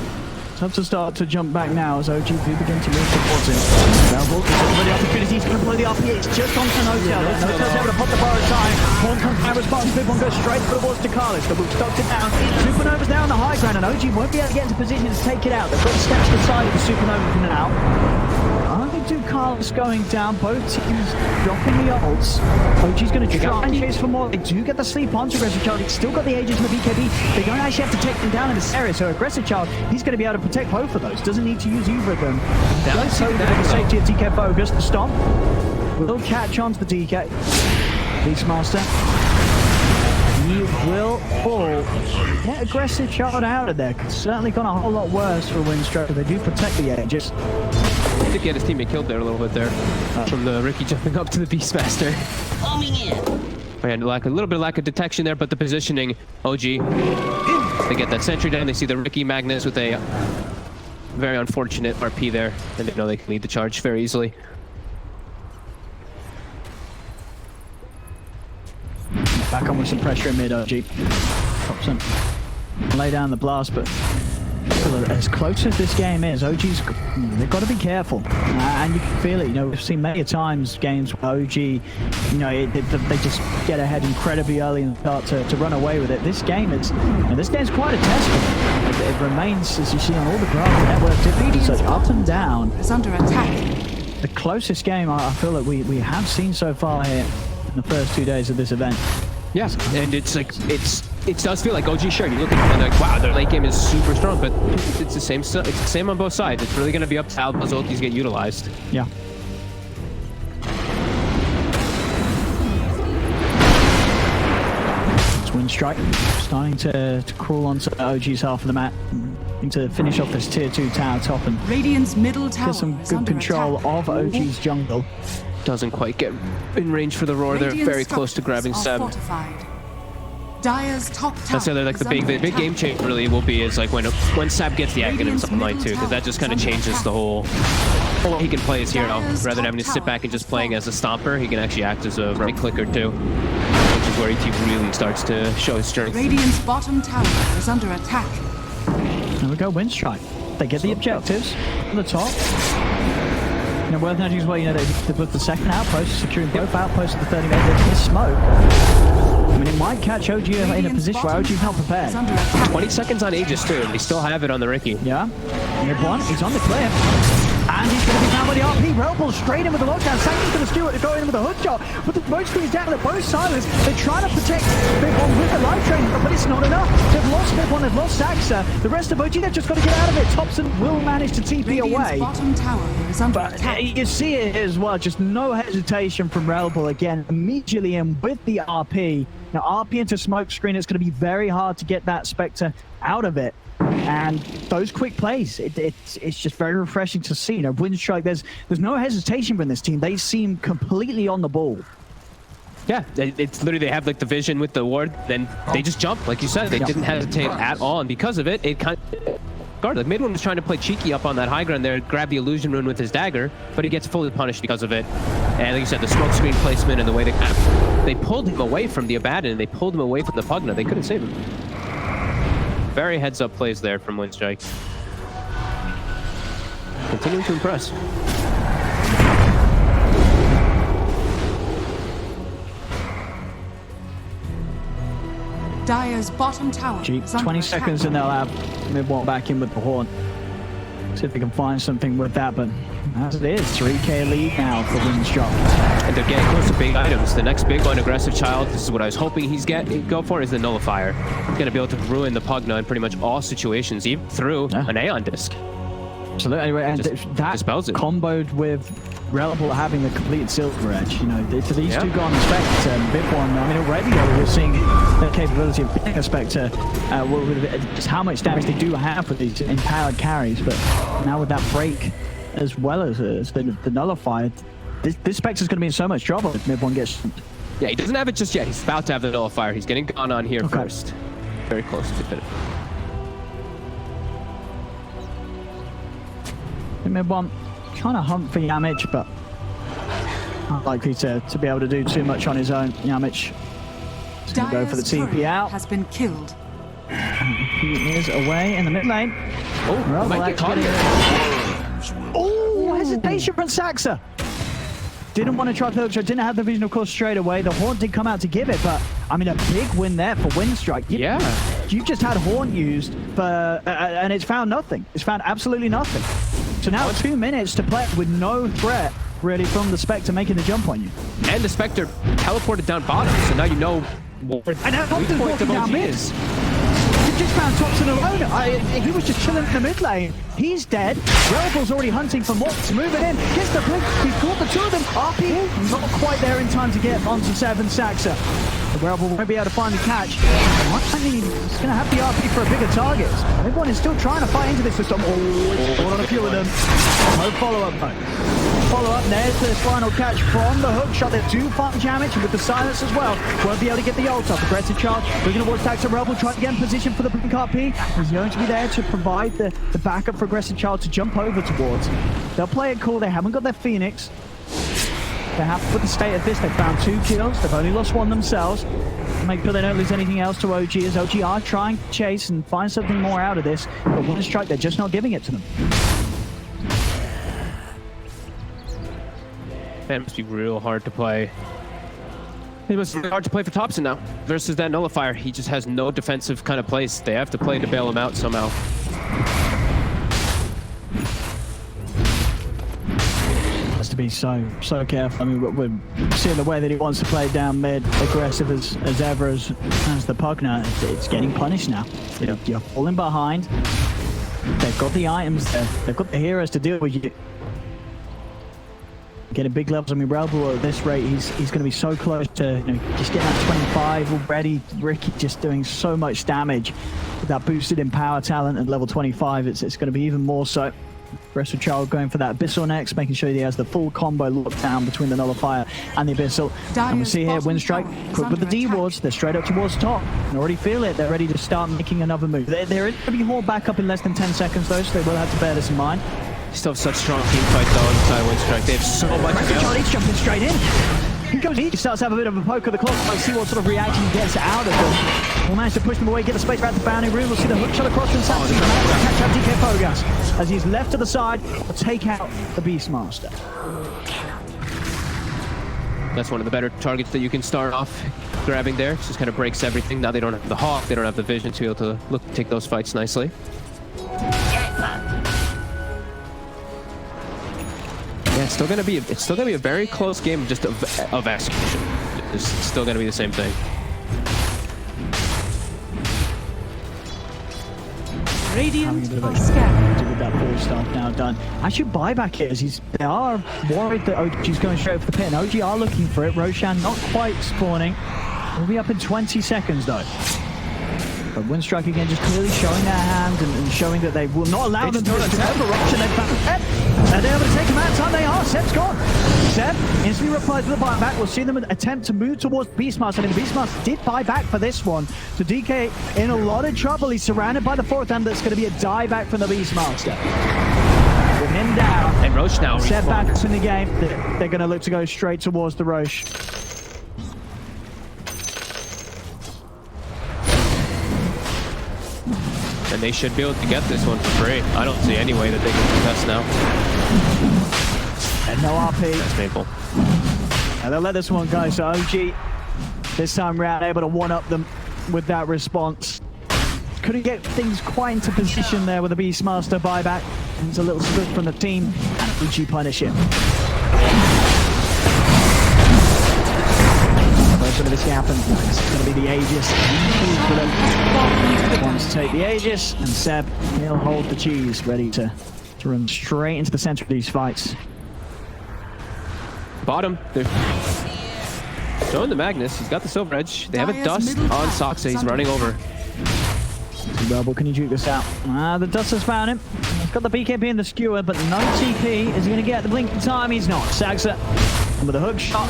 Tough to start to jump back now as OG do begin to move towards him. Relbo is over the opportunity. He's going to blow the RP. It's just onto No-Tail. No-Tail's able to pop the bar aside. Horn comes down, response. Mid one goes straight towards Dakalis. The Wolf stopped it down. Supernova's now on the high ground and OG won't be able to get into position to take it out. They've got to step to the side of the Supernova for now. Carlos going down, both teams dropping the ults. OG's going to try and chase for more. They do get the sleep onto Aggressive Child. He's still got the Aegis and the BKB. They don't actually have to take them down in this area, so Aggressive Child, he's going to be able to protect both of those. Doesn't need to use either of them. Does so with the safety of DK Bogus. The stomp will catch on to the DK. Beastmaster. He will fall. That aggressive shot out of there could certainly gone a whole lot worse for Winstrike. They do protect the edges. I think he had his teammate killed there a little bit there from the Riki jumping up to the Beastmaster. Homing in. And a little bit of lack of detection there, but the positioning, OG, they get that sentry down. They see the Riki Magnus with a very unfortunate RP there, and they know they can lead the charge very easily. Back on with some pressure in mid, OG. Thompson lay down the blast, but as close as this game is, OG's, they've got to be careful. And you can feel it. You know, we've seen many times games where OG, you know, they just get ahead incredibly early and start to run away with it. This game, this game's quite a test for them. It remains, as you see on all the graphs, the network difficulties are up and down. Is under attack. The closest game I feel that we have seen so far here in the first 2 days of this event. Yeah, and it's like it does feel like OG. Sure, you look at it and like, wow, their late game is super strong, but it's the same. It's the same on both sides. It's really going to be up to how those ultis get utilized. Yeah. It's Winstrike starting to crawl onto OG's half of the map. To finish off this tier 2 tower top and Radiant's middle tower get some is good under control attack. of OG's jungle. Doesn't quite get in range for the roar. They're very close to grabbing Ceb. Dire's top tower. That's the other, like the big game change really will be is like when Ceb gets the Aghanim in something like 2, because that just kind of changes the whole he can play as hero rather than having to sit back and just playing as a stomper. He can actually act as a right clicker too, which is where he really starts to show his strength. Radiant's bottom tower is under attack. There we go, Winstrike. They get the objectives on the top. You know, worth noting as well, you know, they put the second outpost, securing both outposts of the 30 meters with smoke. I mean, it might catch OG in a position where OG's not prepared. 20 seconds on Aegis too, and they still have it on the Riki. Yeah. Mid one, he's on the cliff. And he's going to be found by the RP. Rebel straight in with the lockdown. Sanction's going to steal it to go in with a hook shot. But the smoke screen's down at both silos. They're trying to protect Big One with the life drain, but it's not enough. They've lost Big One, they've lost Saxa. The rest of OG, they've just got to get out of it. Thompson will manage to TP away. Bottom tower is under But attack. you see it as well. Just no hesitation from Rebel again. Immediately in with the RP. Now, RP into smoke screen, it's going to be very hard to get that Spectre out of it. And those quick plays, it's just very refreshing to see. You know, Winstrike, there's no hesitation from this team. They seem completely on the ball. Yeah, it's literally they have like the vision with the ward, then they just jump, like you said. They didn't hesitate at all, and because of it, it kind of guard. Like Midone was trying to play cheeky up on that high ground there, grab the illusion rune with his dagger, but he gets fully punished because of it. And like you said, the smoke screen placement and the way they pulled him away from the Abaddon, and they pulled him away from the Pugna. They couldn't save him. Very heads-up plays there from Winstrike. Continuing to impress. Dire's bottom tower is under 20 attack. seconds and they'll have mid-walk back in with the horn. See if they can find something with that, but as it is, 3k lead now for Winstrike. And they're getting close to big items. The next big one, Aggressive Child, this is what I was hoping he'd go for, is the Nullifier. He's going to be able to ruin the Pugna in pretty much all situations, even through an Aeon Disc. So anyway, and that dispels it. comboed with Reliable having the complete Silver Edge, you know, for these two gone Spectre and Big One, I mean, already we're seeing the capability of being a Spectre, just how much damage they do have with these empowered carries, but now with that break, as well as the Nullifier, this Spectre's going to be in so much trouble if Mid One gets... Yeah, he doesn't have it just yet. He's about to have the Nullifier. He's getting gone on here first. Very close to finish. Mid One trying to hunt for Yamich, but not likely to be able to do too much on his own. Yamich is going to go for the TP out. Has been killed. He is away in the mid lane. Oh, might get caught here. Oh, hesitation from Saxa. Didn't want to try Philip, didn't have the vision, of course, straight away. The Haunt did come out to give it, but I mean, a big win there for Winstrike. You've just had Haunt used for, and it's found nothing. It's found absolutely nothing. So now 2 minutes to play with no threat really from the Spectre making the jump on you. And the Spectre teleported down bottom, so now you know what and now Thompson's walking down mid. just found Thompson alone. He was just chilling in the mid lane. He's dead. Rebel's already hunting for Mott's. Moving in. Gets the blink. He's caught the two of them. RP not quite there in time to get onto Ceb and Saxa. The Rebel won't be able to find the catch. I think he's going to have the RP for a bigger target. Everyone is still trying to fight into this system. Oh, on a few of them. No follow-up though. Follow-up, there's the final catch from the hook shot. They do find damage with the silence as well. Won't be able to get the ult up. Aggressive charge. Looking towards Daxter Rebel, trying to get in position for the blink RP. He's going to be there to provide the backup for aggressive charge to jump over towards. They'll play it cool. They haven't got their Phoenix. They're happy with the state of this. They found 2 kills. They've only lost 1 themselves. Make sure they don't lose anything else to OG, as OG are trying to chase and find something more out of this. But Winstrike, they're just not giving it to them. That must be real hard to play. It must be hard to play for Thompson now versus that nullifier. He just has no defensive kind of place. They have to play to bail him out somehow. Has to be so careful. I mean, we're seeing the way that he wants to play down mid, aggressive as ever as the Pugner. It's getting punished now. Yeah. You're falling behind. They've got the items there. They've got the heroes to deal with you. Getting big levels. I mean, Rebel at this rate, he's going to be so close to just getting that 25 already. Riki just doing so much damage with that boosted in power talent at level 25. It's going to be even more so. Aggressive Child going for that Abyssal next, making sure he has the full combo locked down between the Nullifier and the Abyssal. And we see here Winstrike quick with the D wards. They're straight up towards top. You can already feel it. They're ready to start making another move. They're going to be hauled back up in less than 10 seconds though, so they will have to bear this in mind. Still have such strong team fight though inside Winstrike. They have so much to go. He's jumping straight in. He starts to have a bit of a poke of the clock. Let's see what sort of reaction he gets out of them. We'll manage to push them away, get the space around the boundary room. We'll see the hook shot across from Saxon. He's managed to catch up DK Pogas as he's left to the side. Will take out the Beastmaster. That's one of the better targets that you can start off grabbing there. Just kind of breaks everything. Now they don't have the hawk. They don't have the vision to be able to take those fights nicely. Yeah, it's still gonna be a very close game just of execution. It's still gonna be the same thing. Radiant are scared. With that full stuff now done. Actually, buyback is they are worried that OG's going straight for the pit. And OG are looking for it. Roshan not quite spawning. We'll be up in 20 seconds though. But Winstrike again just clearly showing their hand and showing that they will not allow them to overrush, and they've found Ceb. And they're able to take him out in time. They are. Ceb's gone. Ceb instantly replies with a buyback. We'll see them attempt to move towards Beastmaster. And the Beastmaster did buy back for this one. So DK in a lot of trouble. He's surrounded by the fourth, and that's going to be a die back from the Beastmaster. With him down. And Roche now. Ceb back in the game. They're going to look to go straight towards the Roche. And they should be able to get this one for free. I don't see any way that they can contest now. And no RP. That's painful. And they'll let this one go. So OG, this time round, able to one-up them with that response. Couldn't get things quite into position there with the Beastmaster buyback. And it's a little split from the team. And OG punish him. First one of this happens. It's going to be the Aegis. For them. Wants to take the Aegis, and Ceb, he'll hold the cheese, ready to run straight into the center of these fights. Bottom, they're showing the Magnus. He's got the Silver Edge. They have a Dust on Soxa. He's running over. Rebel, can you juke this out? The Dust has found him. He's got the BKB and the Skewer, but no TP. Is he going to get the blink in time? He's not. Saxa, and with a hook shot.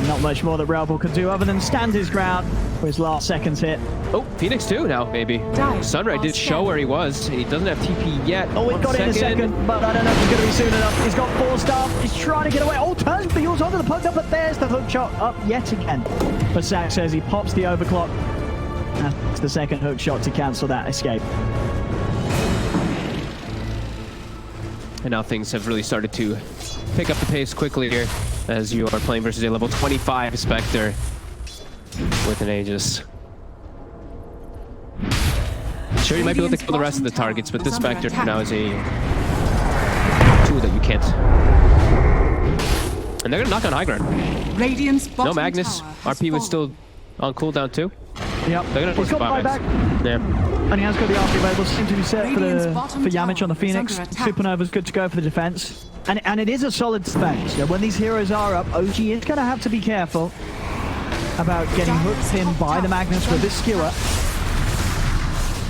Not much more that Rebel could do other than stand his ground for his last seconds hit. Oh, Phoenix 2 now, maybe. Sunray did show where he was. He doesn't have TP yet. Oh, he got it in a second, but I don't know if it's going to be soon enough. He's got 4 staff. He's trying to get away. Oh, turns the Yules onto the puck up, but there's the hook shot up yet again. But Zach says he pops the overclock. That's the second hook shot to cancel that escape. And now things have really started to pick up the pace quickly here as you are playing versus a level 25 Spectre with an Aegis. Sure, you might be able to kill the rest of the targets, but this Spectre now is a tool that you can't. And they're going to knock on high ground. No Magnus. RP was still on cooldown too. Yep. They're going to force buyback. Yeah. And he has got the RP available. Seems to be set for Yamich on the Phoenix. under attack. Supernova's good to go for the defense. And it is a solid defense. When these heroes are up, OG is going to have to be careful about getting hooked in by the Magnus with this skewer.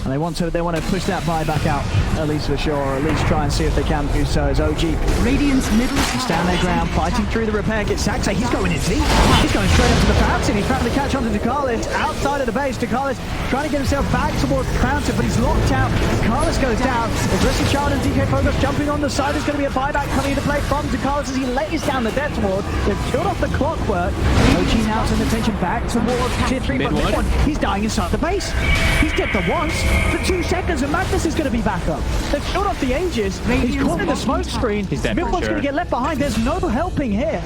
And they want to push that buyback out, at least for sure, or at least try and see if they can do so as OG Radiant's middle stand their ground, fighting through the repair, gets sacked. He's going in deep. He's going straight up to the fountain. He's trying to catch onto Dakalis outside of the base. Dakalis trying to get himself back towards the fountain, but he's locked out. Dakalis goes down. Aggressive Child and DK Focus jumping on the side. There's going to be a buyback coming into play from Dakalis as he lays down the death ward. They've killed off the clockwork. OG now turns attention back towards tier 3, but mid one. He's dying inside the base. He's dead for once. For 2 seconds, and Magnus is going to be back up. They've killed off the Aegis. He's caught in the smoke screen. He's dead. Mid-one's going to get left behind. There's no helping here,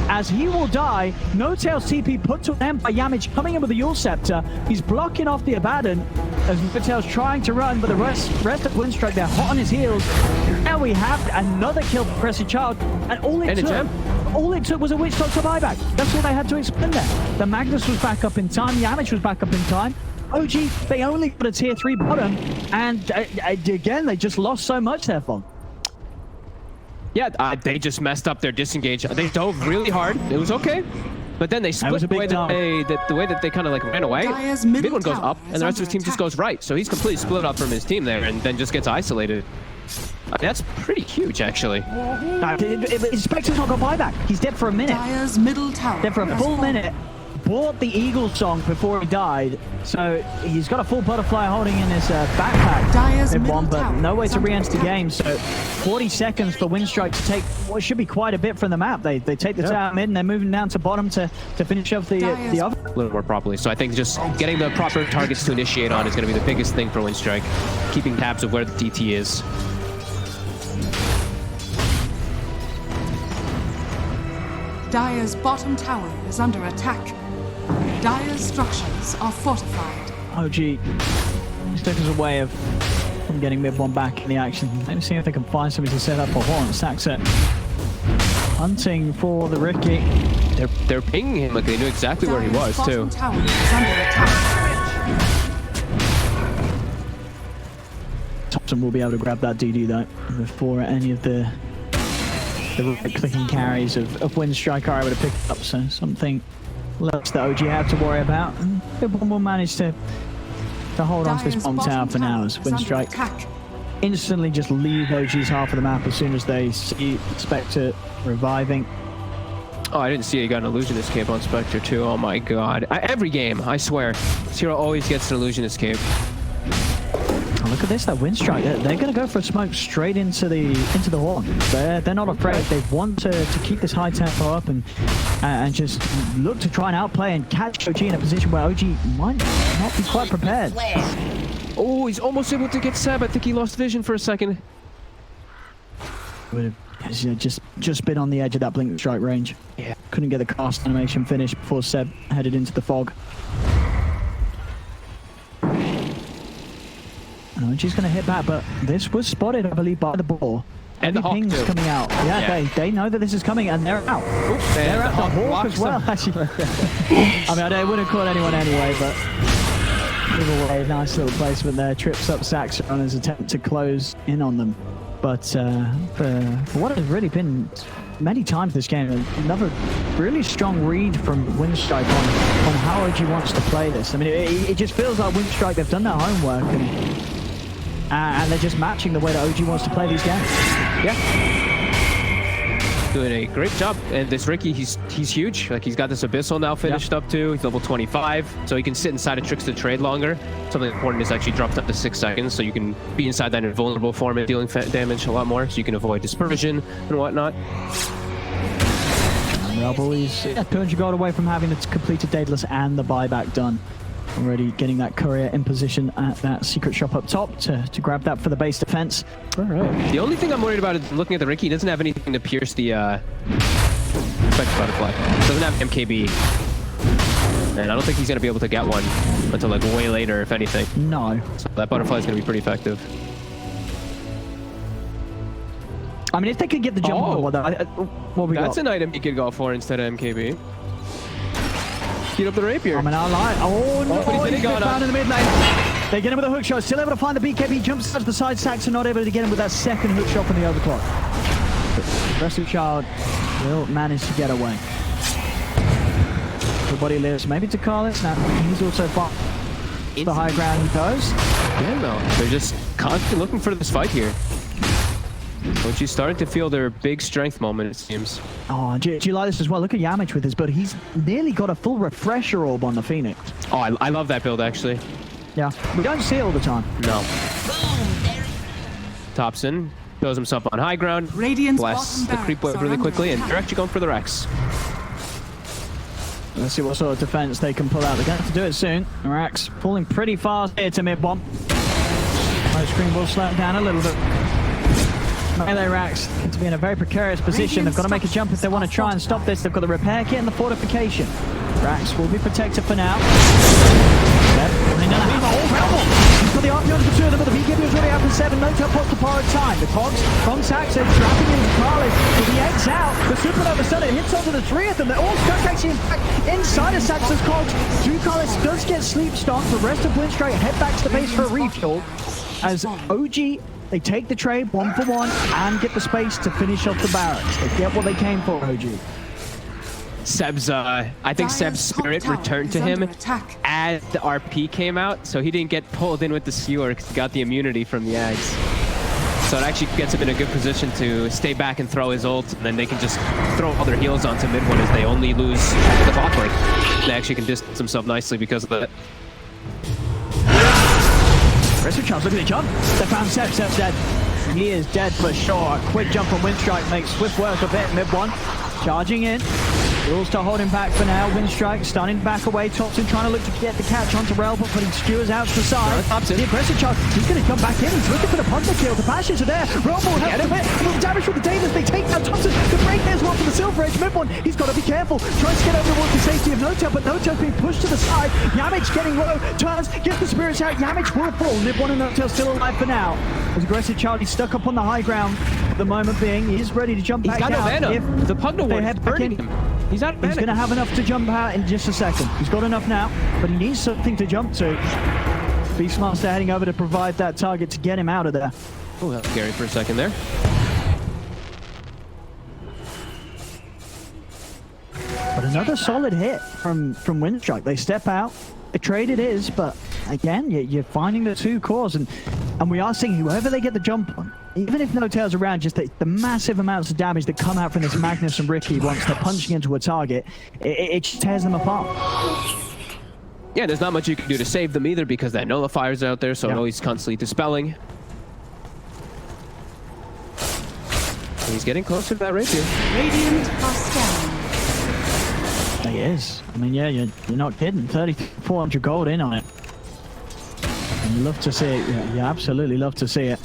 as he will die. No Tail's TP put to an end by Yamich coming in with the Yule Scepter. He's blocking off the Abaddon as No Tail's trying to run, but the rest of Winstrike, they're hot on his heels. Now we have another kill for Aggressive Child, and all it took was a Witch Doctor buyback. That's all they had to explain there. The Magnus was back up in time. Yamich was back up in time. OG, they only got a tier 3 bottom, and again, they just lost so much there, Fong. Yeah, they just messed up their disengage. They dove really hard. It was okay. But then they split the way that they kind of like ran away. Mid one goes up, and the rest of his team just goes right. So he's completely split up from his team there, and then just gets isolated. That's pretty huge, actually. Spectre's not got buyback. He's dead for a minute. Dire's middle tower. Dead for a full minute. Bought the Eagle song before he died, so he's got a full butterfly holding in his backpack. Mid-one, but no way to re-enter the game. So 40 seconds for Winstrike to take what should be quite a bit from the map. They take the tower mid, and they're moving down to bottom to finish off the other. A little more properly. So I think just getting the proper targets to initiate on is going to be the biggest thing for Winstrike. Keeping tabs of where the DT is. Dire's bottom tower is under attack. Dire's structures are fortified. OG took us away from getting mid-one back in the action. Let's see if they can find somebody to set up for Horn. Saxa hunting for the Riki. They're pinging him like they knew exactly where he was, too. Tower is under attack. Thompson will be able to grab that DD, though, before any of the right-clicking carries of Winstrike are able to pick up. So something less that OG have to worry about. And Mid-one will manage to hold on to this bomb tower for now as Winstrike instantly just leave OG's half of the map as soon as they see Spectre reviving. Oh, I didn't see he got an Illusionist cape on Spectre too. Oh my god. Every game, I swear. this hero always gets an Illusionist cape. Oh, look at this, that Winstrike. They're going to go for a smoke straight into the horn. They're not afraid. They want to keep this high tempo up and just look to try and outplay and catch OG in a position where OG might not be quite prepared. Oh, he's almost able to get Ceb. I think he lost vision for a second. Would have just been on the edge of that blink strike range. Yeah. Couldn't get the cast animation finished before Ceb headed into the fog. OG's going to hit back, but this was spotted, I believe, by the ball. And the Hawk pings too. coming out. Yeah, they know that this is coming, and they're out. Oops, they're out. The Hawk as well, actually. I mean, I wouldn't call anyone anyway, but either way, nice little placement there. Trips up Saxa on his attempt to close in on them. But for what has really been many times this game, another really strong read from Winstrike on how OG wants to play this. I mean, it just feels like Winstrike, they've done their homework, and they're just matching the way that OG wants to play these games. Yeah. Doing a great job. And this Riki, he's huge. Like, he's got this Abyssal now finished up too. He's level 25, so he can sit inside of Trickster Trade longer. Something important is actually dropped up to 6 seconds, so you can be inside that invulnerable form and dealing damage a lot more, so you can avoid dispersion and whatnot. Rebel is 200 gold away from having the completed Daedalus and the buyback done. Already getting that courier in position at that secret shop up top to grab that for the base defense. All right. The only thing I'm worried about is looking at the Riki. He doesn't have anything to pierce the Spectre Butterfly. Doesn't have MKB. And I don't think he's going to be able to get one until like way later, if anything. No. So that Butterfly is going to be pretty effective. I mean, if they could get the jump on, what we got? That's an item he could go for instead of MKB. Heat up the rapier. I mean, I like. Oh no! But he's He's found in the mid lane. They get him with a hook shot. Still able to find the BKB. Jumps out to the side. Saxon not able to get him with that second hook shot from the overclock. Aggressive Child will manage to get away. Everybody lives. Maybe to Carlos. Now he's also far. The high ground he goes. Yeah, no. They're just constantly looking for this fight here. Which is starting to feel their big strength moment, it seems. Oh, do you like this as well? Look at Yamich with his build. He's nearly got a full refresher orb on the Phoenix. Oh, I love that build, actually. Yeah, we don't see it all the time. No. Thompson shows himself on high ground. Radiant's Bless bottom the creep barracks wave really are quickly, under and they're actually going for the Rex. Let's see what sort of defense they can pull out. They're going to have to do it soon. Rax pulling pretty fast here to mid bomb. My screen will slow down a little bit. Melee Rax to be in a very precarious position. They've got to make a jump if they want to try and stop this. They've got the repair kit and the fortification. Rax will be protected for now. He's got the RP on the two of them, but the BKB is already out for 7. No top pots to borrow time. The Cogs from Saxon trapping into Carlos. With the eggs out, the Supernova Stunner hits onto the 3 of them. They're all stuck actually in fact inside of Saxon's Cogs. Two Carlos does get sleep stomped. The rest of Winstrike head back to the base for a refuel. As OG, they take the trade 1 for 1 and get the space to finish off the barracks. They get what they came for, OG. Seb's, I think Seb's spirit returned to him as the RP came out, so he didn't get pulled in with the skewer because he got the immunity from the Ags. So it actually gets him in a good position to stay back and throw his ult, and then they can just throw all their heals onto mid one as they only lose the bot lane. They actually can distance himself nicely because of that. Rest of chance, look at the jump. They found Ceb. Ceb's dead. He is dead for sure. Quick jump from Winstrike makes swift work of it. Mid one, charging in. Rules to hold him back for now. Winstrike stunning back away. Thompson trying to look to get the catch onto Rel, but putting skewers out to the side. The aggressive charge. He's going to come back in. He's looking for the punter kill. The bashes are there. Rel will have to hit. Little damage from the Davis. They take down Thompson. The break there's one for the Silver Edge. Mid one. He's got to be careful. Tries to get over towards the safety of Notel, but Notel's being pushed to the side. Yamich getting low. Turns. Gets the spirits out. Yamich will fall. Mid one and Notel still alive for now. As aggressive Charlie stuck up on the high ground. For the moment being, he is ready to jump back out. He's got no mana. The Pugna Ward is burning him. He's out of mana. He's going to have enough to jump out in just a second. He's got enough now, but he needs something to jump to. Beastmaster heading over to provide that target to get him out of there. Oh, that was scary for a second there. But another solid hit from Winstrike. They step out. The trade it is, but again, you're finding the two cores, and we are seeing whoever they get the jump on, even if no tails around, just the massive amounts of damage that come out from this Magnus and Riki once they're punching into a target, it just tears them apart. Yeah, there's not much you can do to save them either because that nullifier's out there, so yeah. He's constantly dispelling. He's getting closer to that rapier. Radiant are scanning. He is. I mean, yeah, you're not kidding. 3,400 gold in on it. And you love to see it. Yeah, you absolutely love to see it.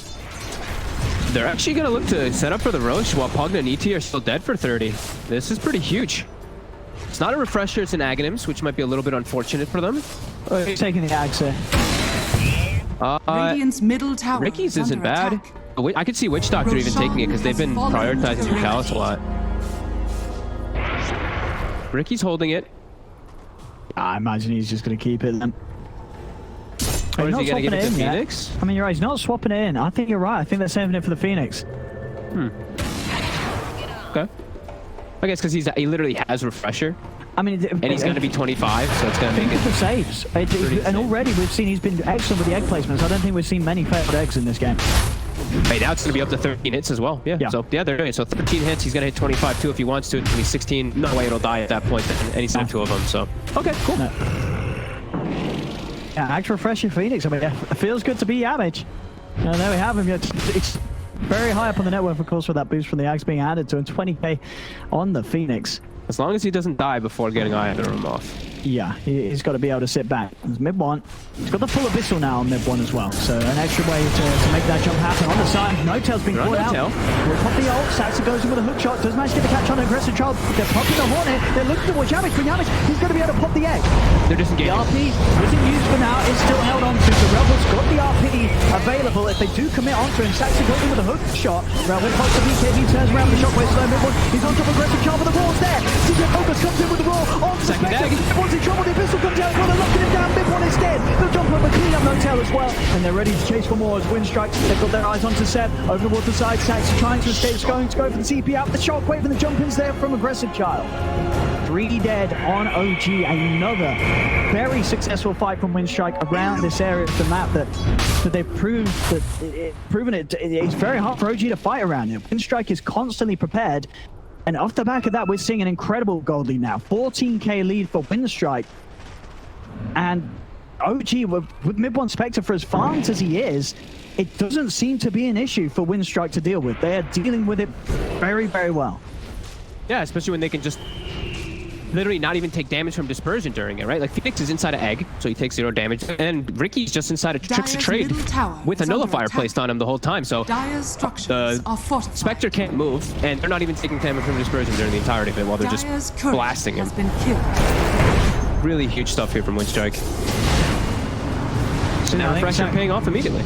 They're actually going to look to set up for the Roche while Pugna and ET are still dead for 30. This is pretty huge. It's not a refresher, it's an Aghanims, which might be a little bit unfortunate for them. He's taking the Ags here. Radiant's middle tower. Ricky's isn't bad. I could see Witch Doctor even taking it because they've been prioritizing their Chalice a lot. Ricky's holding it. I imagine he's just going to keep it then. Or is he going to give it to Phoenix? I mean, you're right. He's not swapping it in. I think you're right. I think they're saving it for the Phoenix. Okay. I guess because he literally has Refresher. I mean, and he's going to be 25, so it's going to make it for saves. And already we've seen he's been excellent with the egg placements. I don't think we've seen many failed eggs in this game. Hey, now it's going to be up to 13 hits as well. Yeah. So, yeah, they're doing it. So 13 hits, he's going to hit 25 too if he wants to. It's going to be 16. No way it'll die at that point. And he's two of them. So, okay, cool. No. Yeah, Axe Refresher Phoenix. I mean, it feels good to be Yamich. There we have him. It's very high up on the network, of course, with that boost from the Axe being added to him. 20k on the Phoenix. As long as he doesn't die before getting either of them off. Yeah, he's got to be able to sit back. It's mid one. He's got the full abyssal now on mid one as well. So an extra way to make that jump happen. On the side, Notel's being caught out. We'll pop the ult. Saxon goes in with a hook shot. Does manage to get the catch on an aggressive child. They're popping the Hornet. They're looking towards Yamich. For Yamich, he's going to be able to pop the egg. They're disengaging. The RP isn't used for now. It's still held on to. The Rebels got the RP available. If they do commit onto him, Saxon goes in with a hook shot. Rebel pops the BKB, turns around the shockwave slow mid one. He's on top of aggressive child, but the wall's there. CJ Focus comes in with the roll. On second egg. Once in trouble, the abyssal comes out. Well, they're locking him down. Mid one is dead. They'll jump over, clean up Notel as well. And they're ready to chase for more as Winstrike. They've got their eyes onto Ceb. Over the water side, Sax trying to escape. Going to go for the CP out. The shockwave and the jump-ins there from Aggressive Child. 3 dead on OG. Another very successful fight from Winstrike around this area of the map that they've proved that it's very hard for OG to fight around it. Winstrike is constantly prepared. And off the back of that, we're seeing an incredible gold lead now. 14k lead for Winstrike. And OG, with Mid 1 Spectre, for as fast as he is, it doesn't seem to be an issue for Winstrike to deal with. They are dealing with it very, very well. Yeah, especially when they can just literally not even take damage from dispersion during it, right? Like Phoenix is inside an egg, so he takes 0 damage, and Riki's just inside a Tricks of Trade with a nullifier placed on him the whole time. So the Spectre can't move, and they're not even taking damage from dispersion during the entirety of it while they're just blasting him. Really huge stuff here from Winstrike. So now Refresher paying off immediately.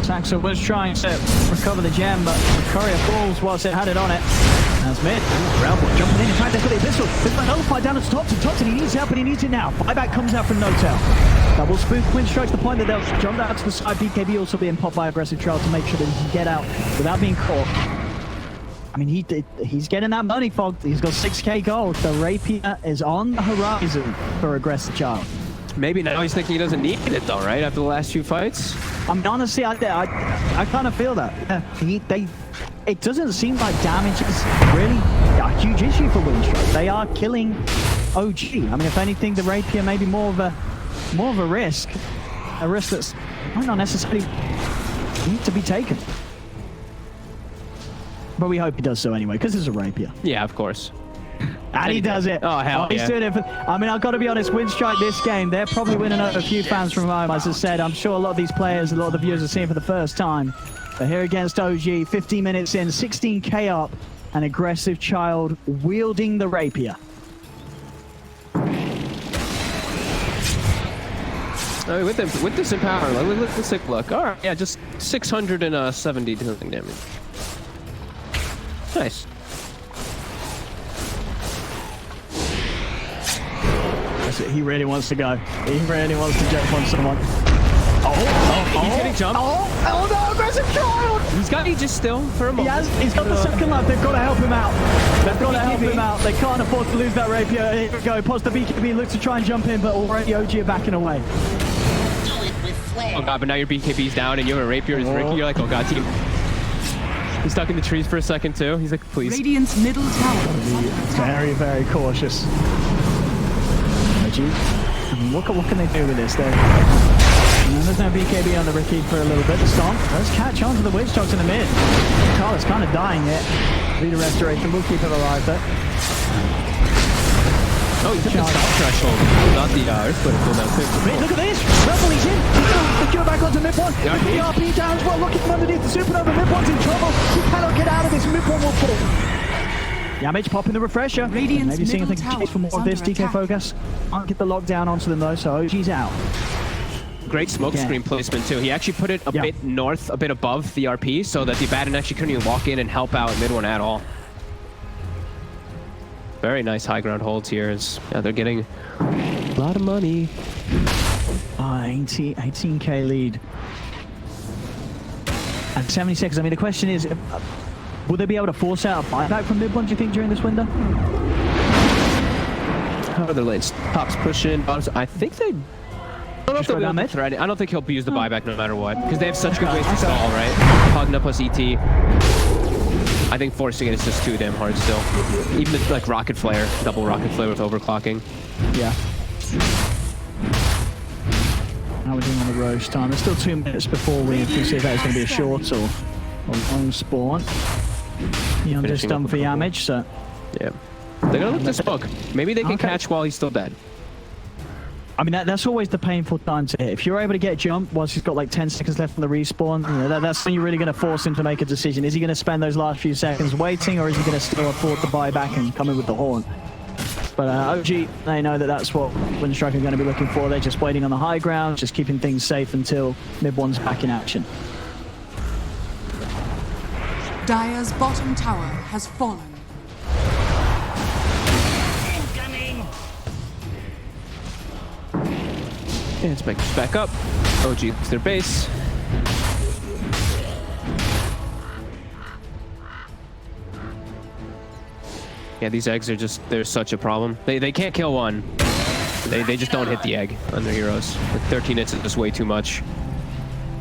Saxo was trying to recover the gem, but Courier falls whilst it had it on it. That's mid. Roundboy jumping in. In fact, they've got the Abyssal. They've got nullified down to Topson. He needs help, and he needs it now. Buyback comes out from Notel. Double spook. Winstrike's the point that they'll jump out to the side. BKB also being popped by Aggressive Child to make sure that he can get out without being caught. I mean, he's getting that money fog. He's got 6k gold. The Rapier is on the horizon for Aggressive Child. Maybe now he's thinking he doesn't need it though, right? After the last few fights. I mean, honestly, I kind of feel that. It doesn't seem like damage is really a huge issue for Winstrike. They are killing OG. I mean, if anything, the Rapier may be more of a risk that's might not necessarily need to be taken. But we hope he does so anyway, because it's a Rapier. Yeah, of course. And he does it. Oh, hell He's doing it for, I mean, I've got to be honest, Winstrike this game, they're probably winning over a few fans from home. As I said, I'm sure a lot of these players, a lot of the viewers are seeing for the first time. But here against OG, 15 minutes in, 16k up, an Aggressive Child wielding the Rapier. With this in power, let's take a look. All right, yeah, just 670 dealing damage. Nice. He really wants to go. He really wants to jump on someone. He's getting jumped. Oh no, Aggressive Child! He's got Aegis still for a moment. He's got the second life. They've got to help him out. They've got to help him out. They can't afford to lose that Rapier. Here we go. Pos the BKB looks to try and jump in, but already OG are backing away. Oh god, but now your BKB's down and you have a Rapier as Riki. You're like, oh god, team. He's stuck in the trees for a second too. He's like, please. Radiant's middle tower. Very, very cautious. I mean, what can they do with this? There's no BKB on the Riki for a little bit. The Stomp does catch on to the Witch Dogs in the mid. Carl is kind of dying yet. Leader Restoration will keep him alive though. Oh, he took the stop threshold. Not the Earthquake cooldown too. Wait, look at this! Rebel, he's in! The cure back onto Mid 1. The RP down as well, looking from underneath the Supernova. Mid 1's in trouble. He cannot get out of this. Mid 1 will fall. Yamage popping the Refresher. Maybe seeing if they can chase for more of this. DK Focus. Can't get the lockdown onto them though, so OG's out. Great smoke screen placement too. He actually put it a bit north, a bit above the RP, so that the Abaddon actually couldn't even walk in and help out Mid 1 at all. Very nice high ground holds here. Yeah, they're getting a lot of money. 18k lead. At 70 seconds. I mean, the question is, will they be able to force out a buyback from Mid 1, do you think, during this window? Other lanes. Tops push in. Bottoms. I think they... I don't think he'll use the buyback no matter what, because they have such good ways to stall, right? Pugna plus ET. I think forcing it is just too damn hard still. Even with, like, Rocket Flare, double Rocket Flare with overclocking. Yeah. How are we doing on the Roche time? There's still 2 minutes before we see if that is going to be a short or long spawn. Beyond just done for Yamage, so... Yeah. They're going to look to smoke. Maybe they can catch while he's still dead. I mean, that's always the painful time to hit. If you're able to get jump whilst he's got like 10 seconds left on the respawn, you know, that's when you're really going to force him to make a decision. Is he going to spend those last few seconds waiting, or is he going to still afford to buy back and come in with the horn? But OG, they know that that's what Winstrike are going to be looking for. They're just waiting on the high ground, just keeping things safe until Mid 1's back in action. Dire's bottom tower has fallen. Okay, Inspector's back up. OG is their base. Yeah, these eggs are just, they're such a problem. They can't kill one. They just don't hit the egg on their heroes. With 13 hits is just way too much.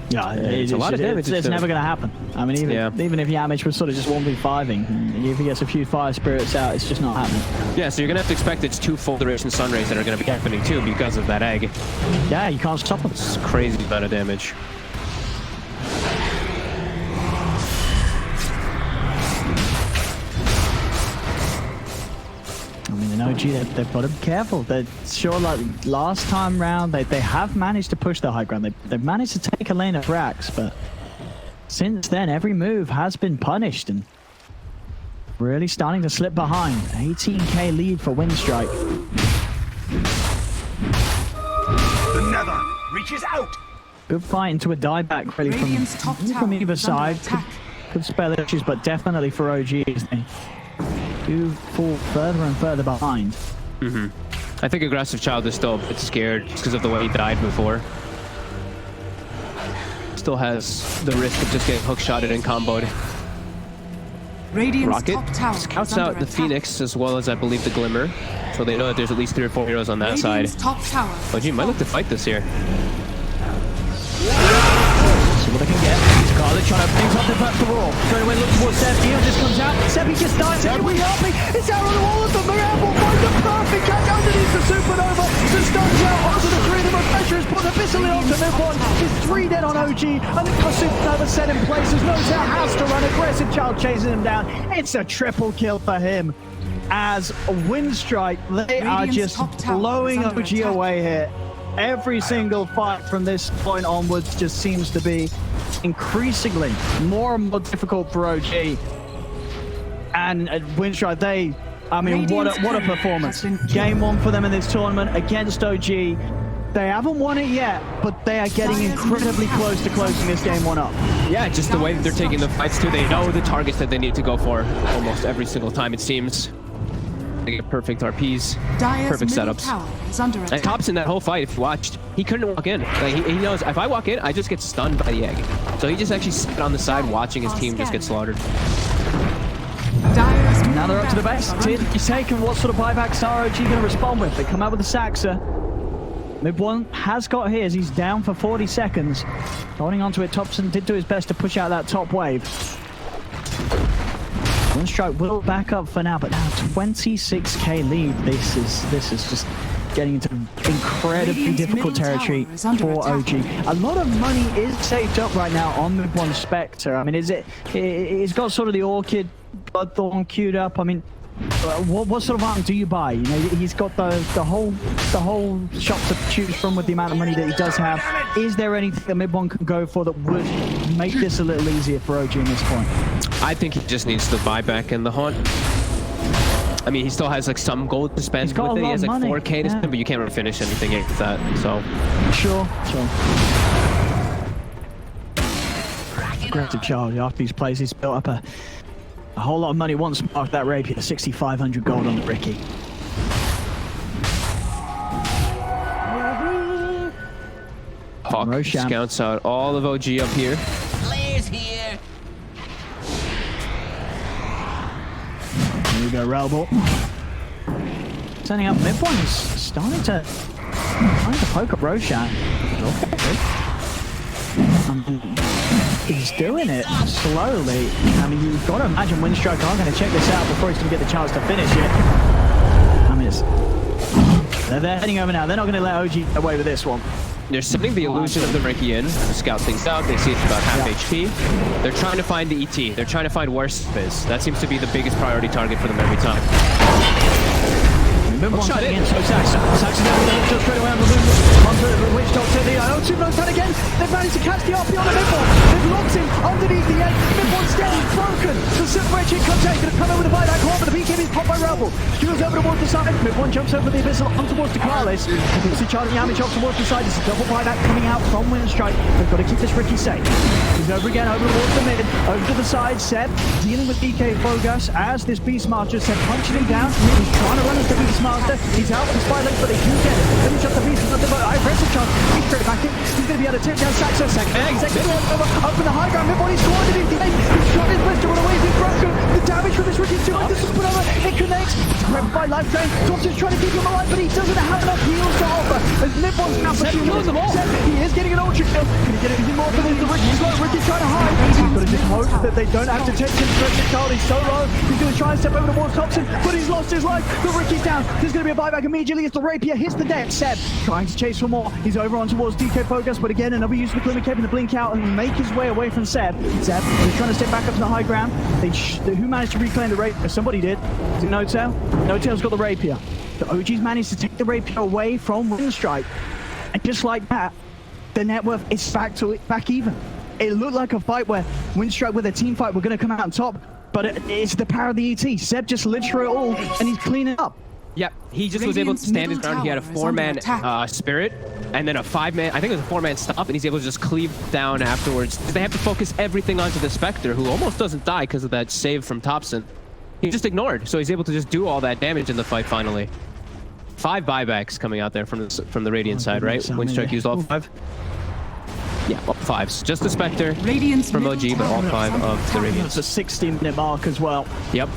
Yeah, it's a lot of damage. It's never going to happen. I mean, even if Yamish was sort of just 1v5ing, if he gets a few fire spirits out, it's just not happening. Yeah, so you're going to have to expect it's 2 full duration sun rays that are going to be happening too because of that egg. Yeah, you can't stop them. It's crazy amount of damage. I mean, in OG, they've got to be careful. They're sure, like last time round, they have managed to push the high ground. They've managed to take a lane of racks, but since then, every move has been punished and really starting to slip behind. 18k lead for Winstrike. The nether reaches out. Good fight into a dieback, really, from either side. Could spell issues, but definitely for OG as they do fall further and further behind. I think Aggressive Child is still a bit scared just because of the way he died before. Still has the risk of just getting hook-shotted and comboed. Rocket scouts out the Phoenix as well as I believe the Glimmer, so they know that there's at least 3 or 4 heroes on that side. OG might look to fight this here. See what they can get. Scarlet trying to bring something back to Raw. Straight away look towards Ceb. Eel just comes out. Ceb, he just dies. Everybody helping. It's out on the wall of the Mirabel. Finds a perfect catch underneath the Supernova. The stun's out onto the 3 of them. Pressure is put Abyssal in onto mid-one. He's 3 dead on OG. And the Supernova set in place. There's no doubt has to run. Aggressive Child chasing him down. It's a triple kill for him. As Winstrike, they are just blowing OG away here. Every single fight from this point onwards just seems to be increasingly more and more difficult for OG. And at Winstrike, I mean, what a performance. Game 1 for them in this tournament against OG. They haven't won it yet, but they are getting incredibly close to closing this game 1 up. Yeah, just the way that they're taking the fights too. They know the targets that they need to go for almost every single time, it seems. They get perfect RPs, perfect setups. And Thompson, that whole fight, if you watched, he couldn't walk in. Like, he knows, if I walk in, I just get stunned by the egg. So he just actually sat on the side watching his team just get slaughtered. Now they're up to the base. He's taken. What sort of buybacks are OG going to respond with? They come out with the Saxa. Mid-one has got his. He's down for 40 seconds. Holding onto it, Thompson did do his best to push out that top wave. Winstrike will back up for now, but now 26k lead. This is just getting into incredibly difficult territory for OG. A lot of money is saved up right now on mid-one Spectre. I mean, he's got sort of the Orchid Bloodthorn queued up. I mean, what sort of item do you buy? You know, he's got the whole shop to choose from with the amount of money that he does have. Is there anything that mid-one can go for that would make this a little easier for OG in this point? I think he just needs the buyback and the haunt. I mean, he still has like some gold to spend with it. He has like 4k to spend, but you can't really finish anything with that. So sure. Aggressive Child after these plays, he's built up a whole lot of money once marked that rapier. 6,500 gold on the Riki. Hawk scouts out all of OG up here. Players here. There we go, Railball. Turning up mid-one is starting to poke up Roshan. He's doing it slowly. I mean, you've got to imagine Winstrike aren't going to check this out before he's going to get the chance to finish it. I mean, they're heading over now. They're not going to let OG get away with this one. They're sending the illusion of the Riki in to scout things out. They see it's about half HP. They're trying to find the ET. They're trying to find where Ceb is. That seems to be the biggest priority target for them every time. Mid-one cutting in, so Saxa just straight away on the move. Onto the Witch Doctor. Oh, Supernova cut again. They've managed to catch the RP on the mid-one. They've locked him underneath the egg. Mid-one's dead, broken. The Super Edge comes out. He's going to come over the buyback hole, but the BKB is popped by Rebel. Skewers over towards the side. Mid-one jumps over the Abyssal on towards the Carlis. You can see Charlie Yamish off towards the side. There's a double buyback coming out from Winstrike. They've got to keep this Riki safe. He's over again, over towards the mid, over to the side. Ceb dealing with DK Fogus as this Beastmaster. Ceb punching him down. He's trying to run as the Beastmaster. Master. He's out with the spy legs, but they do get it. Finish up the beast. Nothing but aggressive chance. He's straight back in. He's going to be able to take down Saxo. Exactly. Up in the high ground. Mid-body's squad. He's shot his best to run away. He's broken. The damage from this Riki is too much. This is put over. It connects. Grabbed by life drain. Thompson's trying to keep him alive, but he doesn't have enough heals to offer. As Mid-body's now for 2 minutes. He is getting an ultra kill. Can he get anything more for this? The Riki's low. Riki's trying to hide. He's got to just hope that they don't have to take him. He's so low. He's going to try and step over towards Thompson, but he's lost his life. The Riki's down. There's going to be a buyback immediately as the rapier hits the deck. Ceb trying to chase for more. He's over on towards DK Focus, but again, another use of the Glimmer Cape and the blink out and make his way away from Ceb. Ceb is trying to step back up to the high ground. Who managed to reclaim the rapier? Somebody did. Is it No-Tail? No-Tail's got the rapier. The OG's managed to take the rapier away from Winstrike. And just like that, the net worth is back even. It looked like a fight where Winstrike with a team fight were going to come out on top, but it's the power of the ET. Ceb just lived through it all, and he's cleaning up. Yep, he just was able to stand his ground. He had a 4-man spirit, and then a 5-man, I think it was a 4-man stop, and he's able to just cleave down afterwards. They have to focus everything onto the Spectre, who almost doesn't die because of that save from Thompson. He just ignored, so he's able to just do all that damage in the fight finally. 5 buybacks coming out there from the Radiant side, right? Winstrike used all 5. Yeah, all 5s. Just the Spectre from OG, but all 5 of the Radiants. It's a 16-minute mark as well. Yep.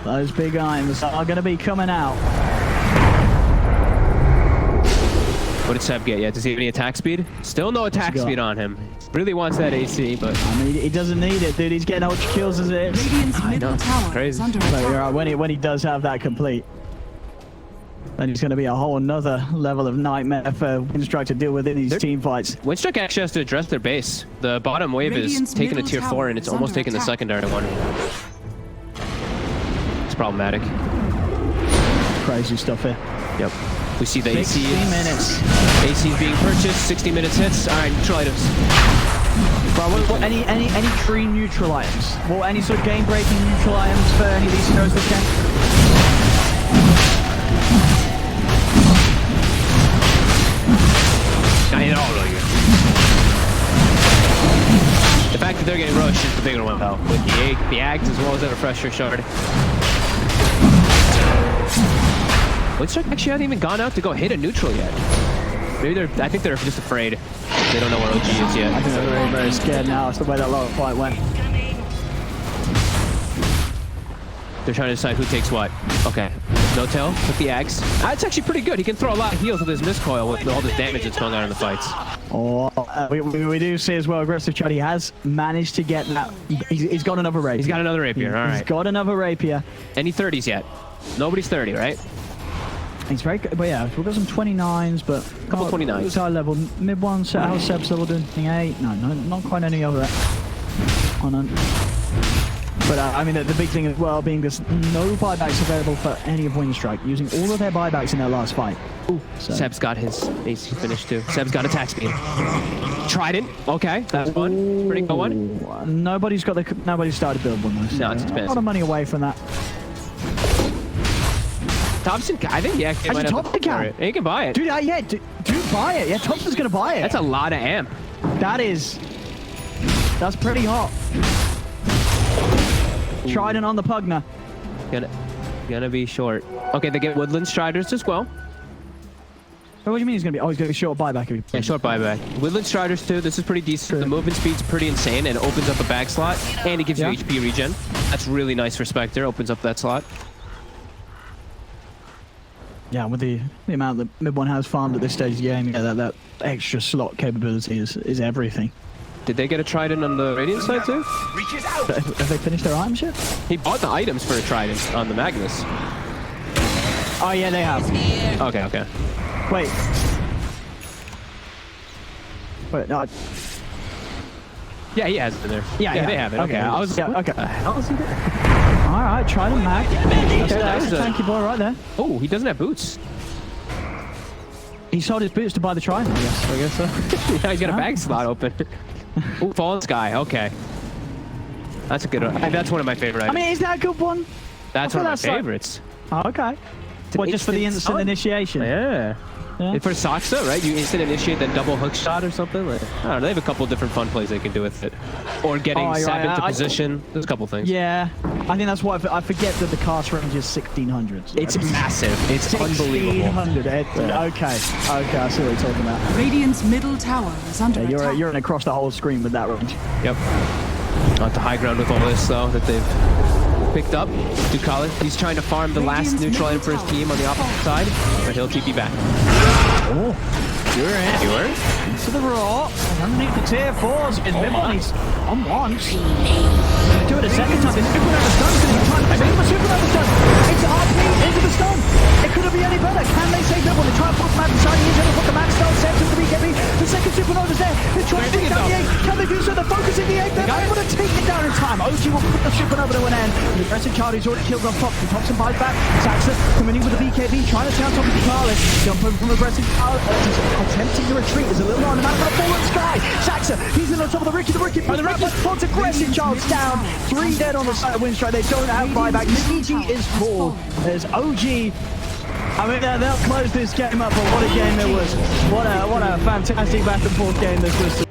Those big items are going to be coming out. What did Ceb get yet? Does he have any attack speed? Still no attack speed on him. Really wants that AC, but... I mean, he doesn't need it, dude. He's getting ultra kills as it is. Radiant's middle tower crazy. is under So, attack. you're right, when he does have that complete, then it's going to be a whole another level of nightmare for Winstrike to deal with in these team fights. Winstrike actually has to address their base. The bottom wave Radiant's is taking a middle tier 4, tower and it's is almost under taking the attack. secondary one. It's problematic. Crazy stuff here. Yep. We see the 60 AC. minutes. AC is being purchased. 60 minutes hits. All right, neutral items. Bro, any tree neutral items? Well, any sort of game-breaking neutral items for any of these heroes this game? I hit all of you. The fact that they're getting rushed is the bigger one, though. With the Ags as well as the Refresher Shard. Winstrike actually hasn't even gone out to go hit a neutral yet. Maybe I think they're just afraid. They don't know where OG is yet. I think they're very, very scared now. It's the way that lower fight went. They're trying to decide who takes what. Okay. No-Tail with the axe. That's actually pretty good. He can throw a lot of heals with his miscoil with all this damage that's going on in the fights. Oh, we do see as well, aggressive Chud. He has managed to get that. He's got another rapier. He's got another rapier. All right. He's got another rapier. Any 30s yet? Nobody's 30, right? He's very good. But yeah, we've got some 29s, but a couple 29s. It's high level. Mid one, set how Ceb's level doing? 8? No, not quite any of that. Oh, no. But I mean, the big thing as well being there's no buybacks available for any of Winstrike, using all of their buybacks in their last fight. Ooh, so. Ceb's got his AC finished too. Ceb's got attack speed. Trident. Okay, that's one. Pretty good one. Nobody's started build one though. So no, it's expensive. A lot of money away from that. Thompson, I think yeah, he might have to buy it. He can buy it. Dude, yeah, dude, buy it. Yeah, Thompson's gonna buy it. That's a lot of amp. That's pretty hot. Trident on the Pugna. Gonna be short. Okay, they get Woodland Striders as well. What do you mean he's gonna be? Oh, he's gonna be short buyback. Yeah, short buyback. Woodland Striders too. This is pretty decent. True. The movement speed's pretty insane and it opens up a back slot and it gives you HP regen. That's really nice for Spectre. Opens up that slot. Yeah, with the amount that mid one has farmed at this stage of the game, yeah, that extra slot capability is everything. Did they get a Trident on the Radiant side too? Reaches out. Have they finished their items yet? He bought the items for a Trident on the Magnus. Oh yeah, they have. Okay, okay. Wait, no. Yeah, he has it in there. Yeah, they have it. Okay, I was. Yeah, okay. How is he there? All right, Trident Mag. That's a tanky boy right there. Oh, he doesn't have boots. He sold his boots to buy the Trident, I guess so. Yeah, he's got a bag slot open. Oh, Fallen Sky. Okay. That's a good one. That's one of my favorite items. I mean, is that a good one? That's one of my favorites. Oh, okay. What, just for the instant initiation? Yeah. For Saksa, right? You instant initiate, then double hook shot or something. Like, I don't know. They have a couple different fun plays they can do with it, or getting Ceb into position. There's a couple things. Yeah, I think that's why I forget that the cast range is 1600. It's massive. It's unbelievable. 1600. Okay, I see what you're talking about. Radiant's middle tower is under attack. You're in across the whole screen with that range. Yep. Not the high ground with all this though that they've picked up. Ducala, he's trying to farm the last neutral in for his team on the opposite side, but he'll TP back. Oh, you're in. You were? To the raw. Underneath the tier 4s. Is Mimon. He's on once. Do it a second time. This supernova stun's going to be trying to save the supernova stun. It's RP into the stun. It couldn't be any better. Can they save Mimon? They try and put Matt inside. He's going to put the Matt stun. Seb to the BKB. The second supernova's there. They're trying to take down the 8. Can they do so? They're focusing the 8. They're able to take it down in time. OG will put the supernova to an end. The aggressive Charlie's already killed on top. Thompson buys back. Saxa coming in with the BKB. Trying to stay on top of the Charlie. Jumping from aggressive Charlie. Attempting to retreat. There's a little on the map for the fallen sky. Saxa, he's in on top of the Riki. The Riki puts aggressive Charles down. 3 dead on the side of Winstrike. They don't have buyback. Riki is full. There's OG. I mean, they'll close this game up, but what a game it was. What a fantastic back and forth game this was.